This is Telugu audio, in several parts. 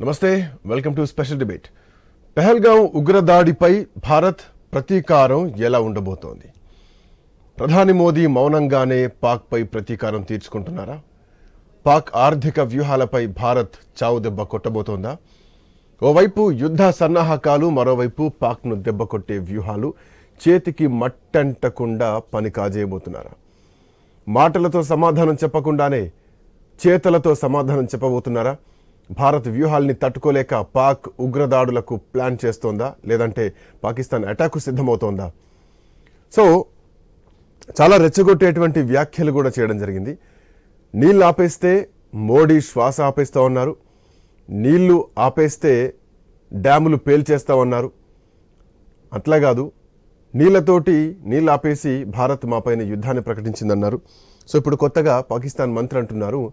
నమస్తే, welcome to special debate. Pahalgam ఉగ్రదాడిపై భారత్ ప్రతీకారం ఎలా ఉండబోతోంది? ప్రధాని మోదీ మౌనంగానే పాక్పై ప్రతీకారం తీర్చుకుంటున్నారా? పాక్ ఆర్థిక వ్యూహాలపై భారత్ చావు దెబ్బ కొట్టబోతోందా? ఓవైపు యుద్ధ సన్నాహకాలు, మరోవైపు పాక్ను దెబ్బకొట్టే వ్యూహాలు చేతికి మట్టంటకుండా పని కాజేయబోతున్నారా? మాటలతో సమాధానం చెప్పకుండానే చేతలతో సమాధానం చెప్పబోతున్నారా? భారత్ వ్యూహాల్ని తట్టుకోలేక పాక్ ఉగ్రదాడులకు ప్లాన్ చేస్తోందా, లేదంటే పాకిస్తాన్ అటాక్కు సిద్ధమవుతోందా? సో చాలా రెచ్చగొట్టేటువంటి వ్యాఖ్యలు కూడా చేయడం జరిగింది. నీళ్ళు ఆపేస్తే మోడీ శ్వాస ఆపేస్తా ఉన్నారు, నీళ్లు ఆపేస్తే డ్యాములు పేల్చేస్తా ఉన్నారు. అట్లా కాదు, నీళ్ళు ఆపేసి భారత్ మాపైన యుద్ధాన్ని ప్రకటించిందన్నారు. సో ఇప్పుడు కొత్తగా పాకిస్తాన్ మంత్రి అంటున్నారు,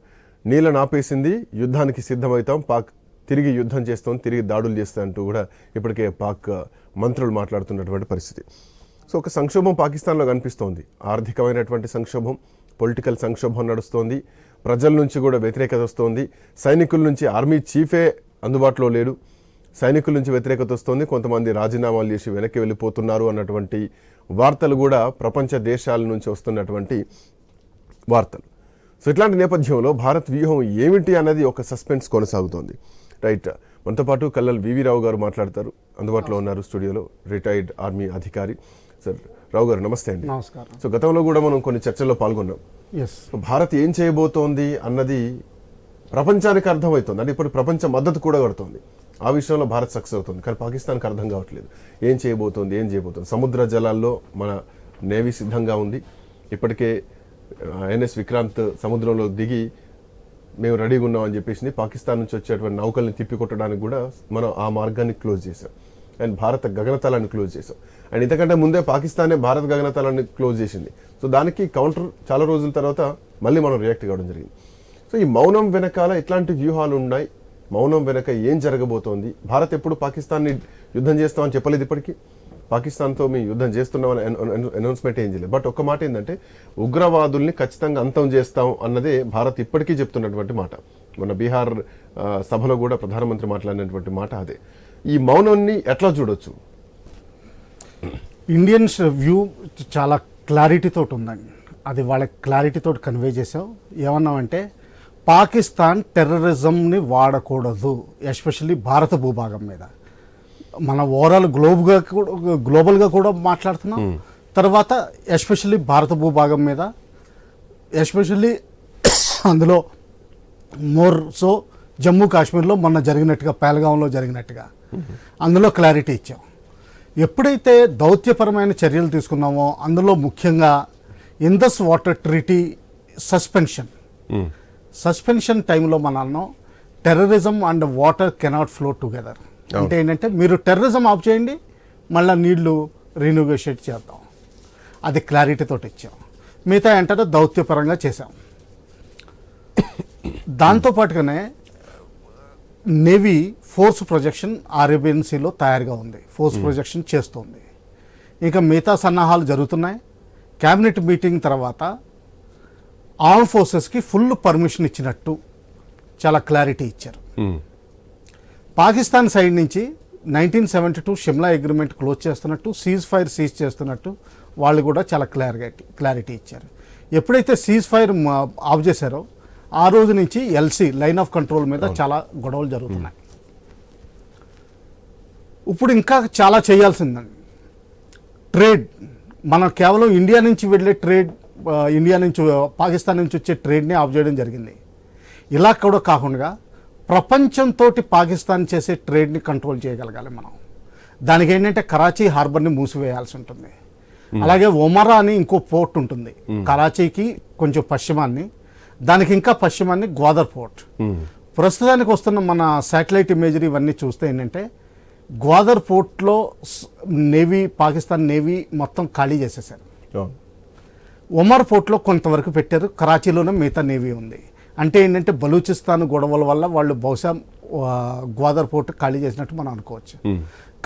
నీళ్ళను ఆపేసింది, యుద్ధానికి సిద్ధమవుతాం, పాక్ తిరిగి యుద్ధం చేస్తాం, తిరిగి దాడులు చేస్తాం అంటూ కూడా ఇప్పటికే పాక్ మంత్రులు మాట్లాడుతున్నటువంటి పరిస్థితి. సో ఒక సంక్షోభం పాకిస్తాన్లో కనిపిస్తోంది. ఆర్థికమైనటువంటి సంక్షోభం, పొలిటికల్ సంక్షోభం నడుస్తోంది. ప్రజల నుంచి కూడా వ్యతిరేకత వస్తోంది. సైనికుల నుంచి ఆర్మీ చీఫే అందుబాటులో లేడు. సైనికుల నుంచి వ్యతిరేకత వస్తోంది. కొంతమంది రాజీనామాలు చేసి వెనక్కి వెళ్ళిపోతున్నారు అన్నటువంటి వార్తలు కూడా ప్రపంచ దేశాల నుంచి వస్తున్నటువంటి వార్తలు. సో ఇట్లాంటి నేపథ్యంలో భారత్ వ్యూహం ఏమిటి అన్నది ఒక సస్పెన్స్ కొనసాగుతోంది. రైట్, మనతో పాటు కల్లల్ వివి రావు గారు మాట్లాడతారు, అందుబాటులో ఉన్నారు స్టూడియోలో, రిటైర్డ్ ఆర్మీ అధికారి. సార్ రావు గారు నమస్తే అండి. నమస్కారం. సో గతంలో కూడా మనం కొన్ని చర్చల్లో పాల్గొన్నాం. సో భారత్ ఏం చేయబోతోంది అన్నది ప్రపంచానికి అర్థమవుతుంది, అంటే ఇప్పుడు ప్రపంచ మద్దతు కూడా కడుతోంది. ఆ విషయంలో భారత్ సక్సెస్ అవుతుంది, కానీ పాకిస్తాన్కి అర్థం కావట్లేదు ఏం చేయబోతోంది. సముద్ర జలాల్లో మన నేవీ సిద్ధంగా ఉంది. ఇప్పటికే ఐఎన్ఎస్ విక్రాంత్ సముద్రంలో దిగి మేము రెడీగా ఉన్నామని చెప్పేసి పాకిస్తాన్ నుంచి వచ్చేటువంటి నౌకల్ని తిప్పికొట్టడానికి కూడా మనం ఆ మార్గాన్ని క్లోజ్ చేసాం. అండ్ భారత గగనతలాన్ని క్లోజ్ చేసాం. అండ్ ఇంతకంటే ముందే పాకిస్తానే భారత గగనతలాన్ని క్లోజ్ చేసింది. సో దానికి కౌంటర్ చాలా రోజుల తర్వాత మళ్ళీ మనం రియాక్ట్ కావడం జరిగింది. సో ఈ మౌనం వెనకాల ఎట్లాంటి వ్యూహాలు ఉన్నాయి, మౌనం వెనక ఏం జరగబోతోంది? భారత్ ఎప్పుడు పాకిస్తాన్ని యుద్ధం చేస్తామని చెప్పలేదు, ఇప్పటికీ పాకిస్తాన్తో మేము యుద్ధం చేస్తున్నామని అనౌన్స్మెంట్ ఏం చేయలేదు. బట్ ఒక్క మాట ఏంటంటే ఉగ్రవాదుల్ని ఖచ్చితంగా అంతం చేస్తాం అన్నదే భారత్ ఇప్పటికీ చెప్తున్నటువంటి మాట. మన బీహార్ సభలో కూడా ప్రధానమంత్రి మాట్లాడినటువంటి మాట అదే. ఈ మౌనాన్ని ఎట్లా చూడొచ్చు? ఇండియన్స్ వ్యూ చాలా క్లారిటీతో ఉందండి. అది వాళ్ళ క్లారిటీతో కన్వే చేసాం. ఏమన్నామంటే పాకిస్తాన్ టెర్రరిజంని వాడకూడదు, ఎస్పెషల్లీ భారత భూభాగం మీద. మన ఓవరాల్ గ్లోబల్గా కూడా మాట్లాడుతున్నాం. తర్వాత ఎస్పెషల్లీ భారత భూభాగం మీద, ఎస్పెషల్లీ అందులో మోర్ సో జమ్మూ కాశ్మీర్లో మొన్న జరిగినట్టుగా, పహల్గాంలో జరిగినట్టుగా అందులో క్లారిటీ ఇచ్చాం. ఎప్పుడైతే దౌత్యపరమైన చర్యలు తీసుకున్నామో అందులో ముఖ్యంగా ఇండస్ వాటర్ ట్రీటీ సస్పెన్షన్ టైంలో మన అన్నాం terrorism and water cannot flow together. అంటే ఏంటంటే మీరు టెర్రరిజం ఆఫ్ చేయండి, మళ్ళీ నీళ్లు రీనెగోషియేట్ చేద్దాం. అది క్లారిటీతో ఇచ్చాం. మిగతా ఏంటంటే దౌత్యపరంగా చేసాం. దాంతోపాటుగానే నేవీ ఫోర్స్ ప్రొజెక్షన్ అరేబియన్ సీలో తయారుగా ఉంది, ఫోర్స్ ప్రొజెక్షన్ చేస్తుంది. ఇంకా మిగతా సన్నాహాలు జరుగుతున్నాయి. క్యాబినెట్ మీటింగ్ తర్వాత ఆర్మ్ ఫోర్సెస్కి ఫుల్ పర్మిషన్ ఇచ్చినట్టు చాలా క్లారిటీ ఇచ్చారు. పాకిస్తాన్ సైడ్ నుంచి 1972 షిమ్లా అగ్రిమెంట్ క్లోజ్ చేస్తున్నట్టు, సీజ్ ఫైర్ చేస్తున్నట్టు వాళ్ళు కూడా చాలా క్లారిటీ ఇచ్చారు. ఎప్పుడైతే సీజ్ ఫైర్ ఆఫ్ చేశారో ఆ రోజు నుంచి ఎల్సీ లైన్ ఆఫ్ కంట్రోల్ మీద చాలా గొడవలు జరుగుతున్నాయి. ఇప్పుడు ఇంకా చాలా చేయాల్సిందండి. ట్రేడ్, మనం కేవలం ఇండియా నుంచి వెళ్ళే ట్రేడ్, ఇండియా నుంచి పాకిస్తాన్ నుంచి వచ్చే ట్రేడ్ని ఆఫ్ చేయడం జరిగింది. ఇలా కూడా కాకుండా ప్రపంచంతో పాకిస్తాన్ చేసే ట్రేడ్ని కంట్రోల్ చేయగలగాలి మనం. దానికి ఏంటంటే కరాచీ హార్బర్ని మూసివేయాల్సి ఉంటుంది. అలాగే ఒమరా అని ఇంకో పోర్ట్ ఉంటుంది కరాచీకి కొంచెం పశ్చిమాన్ని, దానికి ఇంకా పశ్చిమాన్ని గ్వాదర్ పోర్ట్. ప్రస్తుతానికి వస్తున్న మన శాటిలైట్ ఇమేజరీ ఇవన్నీ చూస్తే ఏంటంటే గ్వాదర్ పోర్ట్లో నేవీ, పాకిస్తాన్ నేవీ మొత్తం ఖాళీ చేసేసారు. ఒమర్ పోర్ట్లో కొంతవరకు పెట్టారు, కరాచీలోనే మిగతా నేవీ ఉంది. అంటే ఏంటంటే బలూచిస్తాన్ గొడవల వల్ల వాళ్ళు బహుశా గ్వాదర్ పోర్ట్ ఖాళీ చేసినట్టు మనం అనుకోవచ్చు.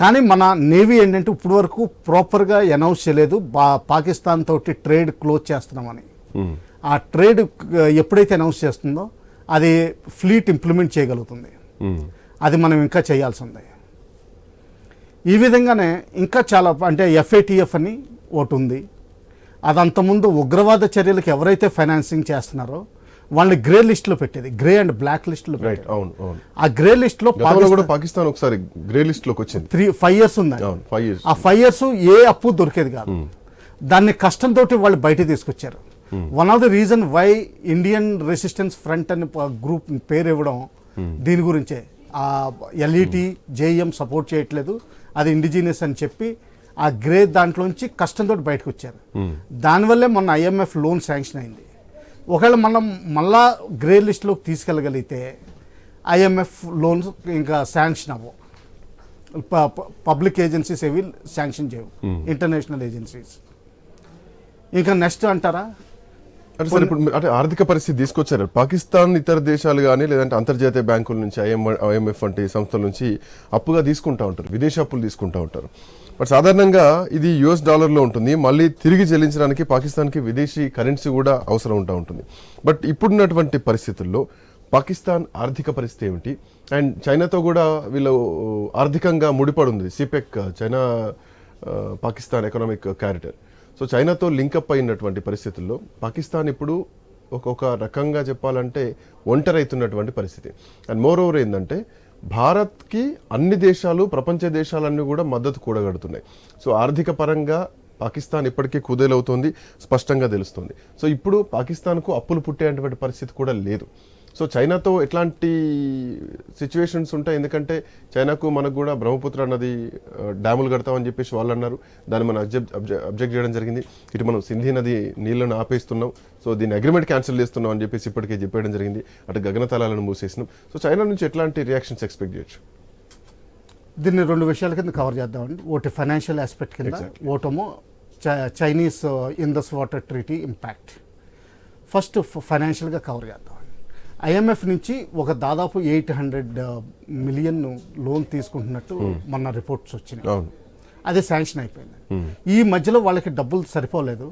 కానీ మన నేవీ ఏంటంటే ఇప్పుడు వరకు ప్రాపర్గా అనౌన్స్ చేయలేదు పాకిస్తాన్ తోటి ట్రేడ్ క్లోజ్ చేస్తున్నామని. ఆ ట్రేడ్ ఎప్పుడైతే అనౌన్స్ చేస్తుందో అది ఫ్లీట్ ఇంప్లిమెంట్ చేయగలుగుతుంది. అది మనం ఇంకా చేయాల్సి ఉంది. ఈ విధంగానే ఇంకా చాలా అంటే FATF అని ఒకటి ఉంది. అది అంతకుముందు ఉగ్రవాద చర్యలకు ఎవరైతే ఫైనాన్సింగ్ చేస్తున్నారో వాళ్ళని గ్రే లిస్ట్లో పెట్టేది, గ్రే అండ్ బ్లాక్ లిస్ట్లో రైట్. పెట్టేది. అవును అవును. ఆ గ్రే లిస్ట్లో గతంలో కూడా పాకిస్తాన్ ఒకసారి గ్రే లిస్ట్ లోకి వచ్చింది. 5 years ఉంది. అవును, 5 years. ఆ 5 years ఏ అప్పు దొరికేది కాదు. దాన్ని కష్టంతో వాళ్ళు బయట తీసుకొచ్చారు. One of the reason why Indian resistance front అని గ్రూప్ పేరు ఇవ్వడం దీని గురించే. ఆ LET JEM సపోర్ట్ చేయట్లేదు, అది ఇండిజినియస్ అని చెప్పి ఆ గ్రే దాంట్లోంచి కష్టంతో బయటకు వచ్చారు. దానివల్లే మొన్న IMF లోన్ శాంక్షన్ అయింది. ఒకవేళ మనం మళ్ళా గ్రే లిస్ట్లోకి తీసుకెళ్ళగలిగితే IMF లోన్స్ ఇంకా శాంక్షన్ అవ్వవు. పబ్లిక్ ఏజెన్సీస్ ఏవి శాంక్షన్ చేయవు, ఇంటర్నేషనల్ ఏజెన్సీస్. ఇంకా నెక్స్ట్ అంటారా? అంటే సార్ ఇప్పుడు అంటే ఆర్థిక పరిస్థితి తీసుకొచ్చారు. పాకిస్తాన్ ఇతర దేశాలు కానీ లేదంటే అంతర్జాతీయ బ్యాంకుల నుంచి IMF వంటి సంస్థల నుంచి అప్పుగా తీసుకుంటా ఉంటారు, విదేశీ అప్పులు తీసుకుంటా ఉంటారు. బట్ సాధారణంగా ఇది US $లో ఉంటుంది. మళ్ళీ తిరిగి చెల్లించడానికి పాకిస్తాన్కి విదేశీ కరెన్సీ కూడా అవసరం ఉంటుంది. బట్ ఇప్పుడున్నటువంటి పరిస్థితుల్లో పాకిస్తాన్ ఆర్థిక పరిస్థితి ఏమిటి? అండ్ చైనాతో కూడా వీళ్ళు ఆర్థికంగా ముడిపడి ఉంది. CPEC, China Pakistan economic corridor. So చైనాతో లింకప్ అయినటువంటి పరిస్థితుల్లో పాకిస్తాన్ ఇప్పుడు ఒక రకంగా చెప్పాలంటే ఒంటరైతున్నటువంటి పరిస్థితి. అండ్ మోర్ ఓవర్ ఏంటంటే భారత్కి అన్ని దేశాలు, ప్రపంచ దేశాలన్నీ కూడా మద్దతు కూడగడుతున్నాయి. సో ఆర్థిక పరంగా పాకిస్తాన్ ఇప్పటికీ కుదేలవుతోంది, స్పష్టంగా తెలుస్తుంది. సో ఇప్పుడు పాకిస్తాన్కు అప్పులు పుట్టేటువంటి పరిస్థితి కూడా లేదు. సో చైనాతో ఎట్లాంటి సిచ్యువేషన్స్ ఉంటాయి? ఎందుకంటే చైనాకు మనకు కూడా బ్రహ్మపుత్ర నది డ్యాములు కడతామని చెప్పేసి వాళ్ళు అన్నారు. దాన్ని మనం అబ్జెక్ట్ చేయడం జరిగింది. ఇటు మనం సింధీ నది నీళ్లను ఆపేస్తున్నాం, సో దీన్ని అగ్రిమెంట్ క్యాన్సిల్ చేస్తున్నాం అని చెప్పేసి ఇప్పటికే చెప్పేయడం జరిగింది. అటు గగనతలాలను మూసేసినాం. సో చైనా నుంచి ఎట్లాంటి రియాక్షన్స్ ఎక్స్పెక్ట్ చేయొచ్చు? దీన్ని 2 విషయాల కింద కవర్ చేద్దామండి. ఒకటి ఫైనాన్షియల్ ఆస్పెక్ట్ కింద, ఒకటేమో Chinese Indus water treaty impact. First ఫైనాన్షియల్గా కవర్ చేద్దాం. IMF నుంచి ఒక దాదాపు 800 million లోన్ తీసుకుంటున్నట్టు మొన్న రిపోర్ట్స్ వచ్చినాయి. అదే శాంక్షన్ అయిపోయింది. ఈ మధ్యలో వాళ్ళకి డబ్బులు సరిపోలేదు.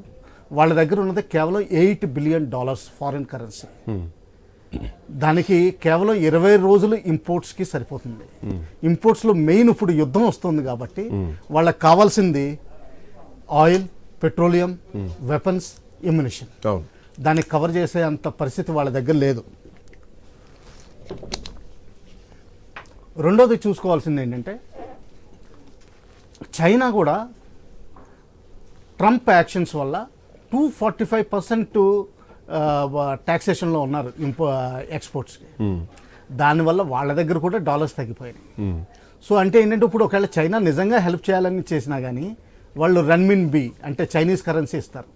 వాళ్ళ దగ్గర ఉన్నది కేవలం $8 billion ఫారిన్ కరెన్సీ. దానికి కేవలం 20 రోజులు ఇంపోర్ట్స్కి సరిపోతుంది. ఇంపోర్ట్స్లో మెయిన్ ఇప్పుడు యుద్ధం వస్తుంది కాబట్టి వాళ్ళకి కావాల్సింది ఆయిల్, పెట్రోలియం, వెపన్స్, ఎమ్యునిషన్. దాన్ని కవర్ చేసే అంత పరిస్థితి వాళ్ళ దగ్గర లేదు. రెండోది చూసుకోవాల్సింది ఏంటంటే చైనా కూడా ట్రంప్ యాక్షన్స్ వల్ల 245% ట్యాక్సేషన్లో ఉన్నారు ఎక్స్పోర్ట్స్కి. దానివల్ల వాళ్ళ దగ్గర కూడా డాలర్స్ తగ్గిపోయినాయి. సో అంటే ఏంటంటే ఇప్పుడు ఒకవేళ చైనా నిజంగా హెల్ప్ చేయాలని చేసినా కానీ వాళ్ళు రన్మిన్బి అంటే చైనీస్ కరెన్సీ ఇస్తారు.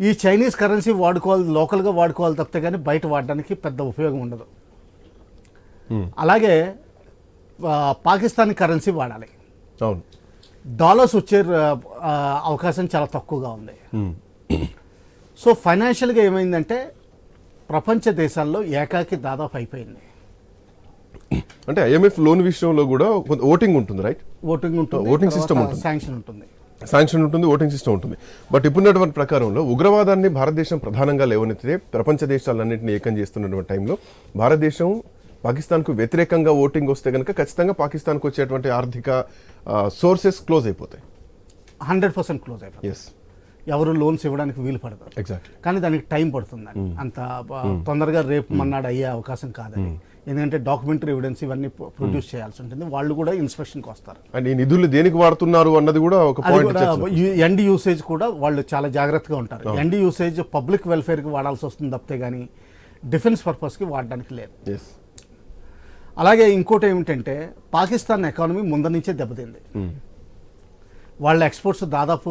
ఈ చైనీస్ కరెన్సీ వాడుకోవాలి, లోకల్గా వాడుకోవాలి తప్పితే కానీ బయట వాడడానికి పెద్ద ఉపయోగం ఉండదు. అలాగే పాకిస్తాన్ కరెన్సీ వాడాలి. డాలర్స్ వచ్చే అవకాశం చాలా తక్కువగా ఉంది. సో ఫైనాన్షియల్గా ఏమైందంటే ప్రపంచ దేశాల్లో ఏకాకి దాదాపు అయిపోయింది. అంటే IMF లోన్ విషయంలో కూడా ఓటింగ్ ఉంటుంది, రైట్? ఓటింగ్ ఉంటుంది, ఓటింగ్ సిస్టమ్ ఉంటుంది, శాంక్షన్ ఉంటుంది, ఓటింగ్ సిస్టమ్ ఉంటుంది. బట్ ఇప్పుడున్నటువంటి ప్రకారంలో ఉగ్రవాదాన్ని భారతదేశం ప్రధానంగా లేవనెత్తితే ప్రపంచ దేశాలన్నింటినీ ఏకం చేస్తున్నటువంటి టైంలో భారతదేశం పాకిస్తాన్కు వ్యతిరేకంగా ఓటింగ్ వస్తే కనుక ఖచ్చితంగా పాకిస్తాన్కు వచ్చేటువంటి ఆర్థిక సోర్సెస్ క్లోజ్ అయిపోతాయి. 100% క్లోజ్ అయిపోతాయి. ఎవరు లోన్స్ ఇవ్వడానికి వీలు పడతారు. ఎగ్జాక్ట్లీ. కానీ దానికి టైం పడుతుందని, అంత తొందరగా రేపు మన్నాడు అయ్యే అవకాశం కాదని. ఎందుకంటే డాక్యుమెంటరీ ఎవిడెన్స్ ఇవన్నీ ప్రొడ్యూస్ చేయాల్సి ఉంటుంది. వాళ్ళు కూడా ఇన్స్పెక్షన్కి వస్తారు. అండ్ ఈ నిధులు దేనికి వాడుతున్నారు అన్నది కూడా ఒక పాయింట్. ఎండ్ యూసేజ్ కూడా వాళ్ళు చాలా జాగ్రత్తగా ఉంటారు. ఎండ్ యూసేజ్ పబ్లిక్ వెల్ఫేర్కి వాడాల్సి వస్తుంది తప్పితే కానీ డిఫెన్స్ పర్పస్కి వాడడానికి లేదు. అలాగే ఇంకోటి ఏమిటంటే పాకిస్తాన్ ఎకానమీ ముందర నుంచే దెబ్బతింది. వాళ్ళ ఎక్స్పోర్ట్స్ దాదాపు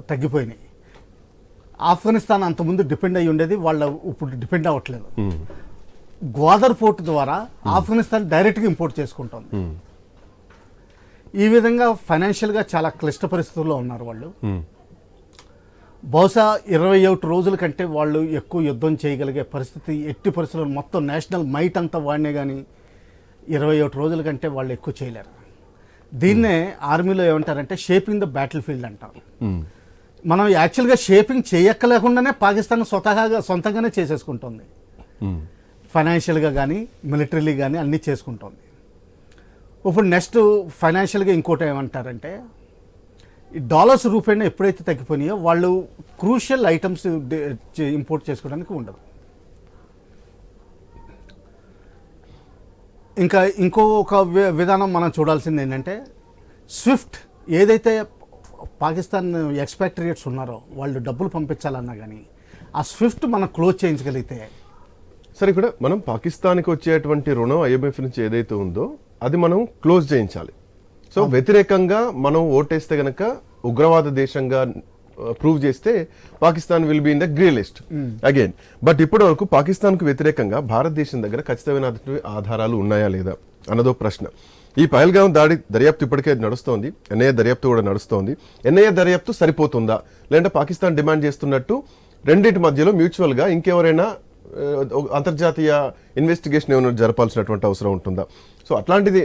తగ్గిపోయినాయి. ఆఫ్ఘనిస్తాన్ అంతకుముందు డిపెండ్ అయ్యి ఉండేది, వాళ్ళు ఇప్పుడు డిపెండ్ అవ్వట్లేదు. గ్వాదర్ పోర్ట్ ద్వారా ఆఫ్ఘనిస్తాన్ డైరెక్ట్గా ఇంపోర్ట్ చేసుకుంటుంది. ఈ విధంగా ఫైనాన్షియల్గా చాలా క్లిష్ట పరిస్థితుల్లో ఉన్నారు వాళ్ళు. బహుశా 21 రోజుల కంటే వాళ్ళు ఎక్కువ యుద్ధం చేయగలిగే పరిస్థితి ఎట్టి పరిస్థితుల్లో మొత్తం నేషనల్ మైట్ అంతా వాడినే కానీ 21 రోజుల కంటే వాళ్ళు ఎక్కువ చేయలేరు. దీన్నే ఆర్మీలో ఏమంటారంటే షేపింగ్ ద బ్యాటిల్ ఫీల్డ్ అంటారు. మనం యాక్చువల్గా షేపింగ్ చేయక్కలేకుండానే పాకిస్తాన్ సొంతంగానే చేసేసుకుంటుంది. ఫైనాన్షియల్గా కానీ మిలిటరీలీ కానీ అన్నీ చేసుకుంటుంది. ఇప్పుడు నెక్స్ట్ ఫైనాన్షియల్గా ఇంకోటి ఏమంటారంటే ఈ డాలర్స్ రూపాయన ఎప్పుడైతే తగ్గిపోయినాయో వాళ్ళు క్రూషియల్ ఐటమ్స్ ఇంపోర్ట్ చేసుకోవడానికి ఉండదు. ఇంకా ఇంకొక విధానం మనం చూడాల్సింది ఏంటంటే స్విఫ్ట్ ఏదైతే పాకిస్తాన్ ఎక్స్పాట్రియేట్స్ ఉన్నారో వాళ్ళు డబ్బులు పంపించాలన్నా కానీ ఆ స్విఫ్ట్ మనం క్లోజ్ చేయించగలిగితే. సరే, ఇక్కడ మనం పాకిస్తాన్కి వచ్చేటువంటి రుణం ఐఎంఎఫ్ నుంచి ఏదైతే ఉందో అది మనం క్లోజ్ చేయించాలి. సో వ్యతిరేకంగా మనం ఓటేస్తే గనక ఉగ్రవాద దేశంగా ప్రూవ్ చేస్తే Pakistan will be in the grey list again. But ఇప్పటి వరకు పాకిస్తాన్కు వ్యతిరేకంగా భారతదేశం దగ్గర ఖచ్చితమైన ఆధారాలు ఉన్నాయా లేదా అన్నదో ప్రశ్న. ఈ పహల్గాం దాడి దర్యాప్తు ఇప్పటికే నడుస్తోంది, ఎన్ఐఏ దర్యాప్తు కూడా నడుస్తోంది. ఎన్ఐఏ దర్యాప్తు సరిపోతుందా, లేదంటే పాకిస్తాన్ డిమాండ్ చేస్తున్నట్టు రెండింటి మధ్యలో మ్యూచువల్ గా ఇంకెవరైనా అంతర్జాతీయ ఇన్వెస్టిగేషన్ ఏమైనా జరపాల్సినటువంటి అవసరం ఉంటుందా? సో అట్లాంటిది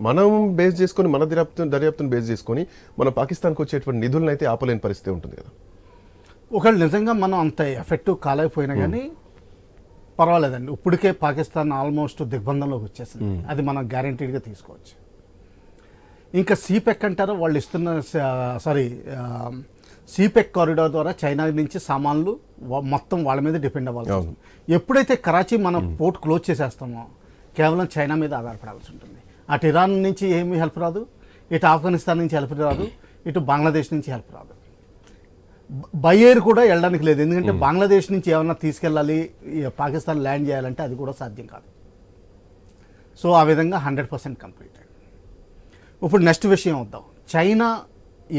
మనం బేస్ చేసుకొని మన దర్యాప్తును బేస్ చేసుకొని మన పాకిస్తాన్కి వచ్చేటువంటి నిధులను అయితే ఆపలేని పరిస్థితి ఉంటుంది కదా. ఒకవేళ నిజంగా మనం అంత ఎఫెక్టివ్ కాలేకపోయినా కానీ పర్వాలేదండి. ఇప్పటికే పాకిస్తాన్ ఆల్మోస్ట్ దిగ్బంధంలోకి వచ్చేసింది, అది మనం గ్యారంటీడ్గా తీసుకోవచ్చు. ఇంకా సీపెక్ అంటారో వాళ్ళు ఇస్తున్న సీపెక్ కారిడార్ ద్వారా చైనా నుంచి సామాన్లు మొత్తం వాళ్ళ మీద డిపెండ్ అవ్వాల్సి ఉంటుంది. ఎప్పుడైతే కరాచీ మనం పోర్ట్ క్లోజ్ చేసేస్తామో కేవలం చైనా మీద ఆధారపడాల్సి ఉంటుంది. అటు ఇరాన్ నుంచి ఏమీ హెల్ప్ రాదు, ఇటు ఆఫ్ఘనిస్తాన్ నుంచి హెల్ప్ రాదు, ఇటు బంగ్లాదేశ్ నుంచి హెల్ప్ రాదు. బై ఎయిర్ కూడా వెళ్ళడానికి లేదు, ఎందుకంటే బంగ్లాదేశ్ నుంచి ఏమన్నా తీసుకెళ్ళాలి పాకిస్తాన్ ల్యాండ్ చేయాలంటే అది కూడా సాధ్యం కాదు. సో ఆ విధంగా 100% కంప్లీట్. ఇప్పుడు నెక్స్ట్ విషయం వద్దాం. చైనా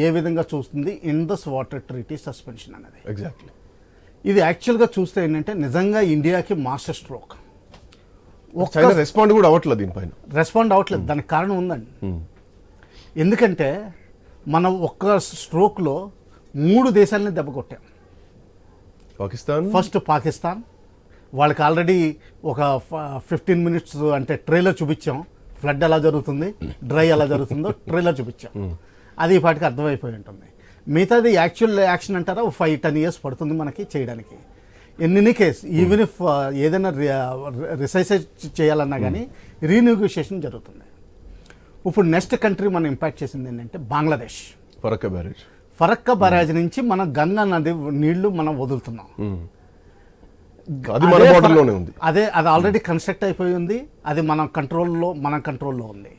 ఏ విధంగా చూస్తుంది ఇండస్ వాటర్ ట్రీటీ సస్పెన్షన్ అనేది. ఎగ్జాక్ట్లీ. ఇది యాక్చువల్గా చూస్తే ఏంటంటే నిజంగా ఇండియాకి మాస్టర్ స్ట్రోక్. రెస్పాండ్ కూడా అవ్వట్లేదు, దీనిపైన రెస్పాండ్ అవ్వట్లేదు. దానికి కారణం ఉందండి. ఎందుకంటే మనం ఒక్క స్ట్రోక్లో 3 దేశాలని దెబ్బ కొట్టాం. పాకిస్తాన్ ఫస్ట్ పాకిస్తాన్, వాళ్ళకి ఆల్రెడీ ఒక 15 minutes అంటే ట్రైలర్ చూపించాం, ఫ్లడ్ ఎలా జరుగుతుంది, డ్రై ఎలా జరుగుతుందో ట్రైలర్ చూపించాం. అది ఈ పాటికి అర్థమైపోయి ఉంటుంది. మిగతాది యాక్చువల్ యాక్షన్ అంటారా 5-10 years పడుతుంది మనకి చేయడానికి. In any case even if ఏదైనా రిసైజ్ చేయాలన్నా కానీ రీనెగోషియేషన్ జరుగుతుంది. ఇప్పుడు నెక్స్ట్ కంట్రీ మనం ఇంపాక్ట్ చేసింది ఏంటంటే బంగ్లాదేశ్. ఫరక్కా బ్యారేజ్ నుంచి మన గంగా నది నీళ్లు మనం వదులుతున్నాం. అది ఆల్రెడీ కన్స్ట్రక్ట్ అయిపోయి ఉంది, అది మన కంట్రోల్లో ఉంది.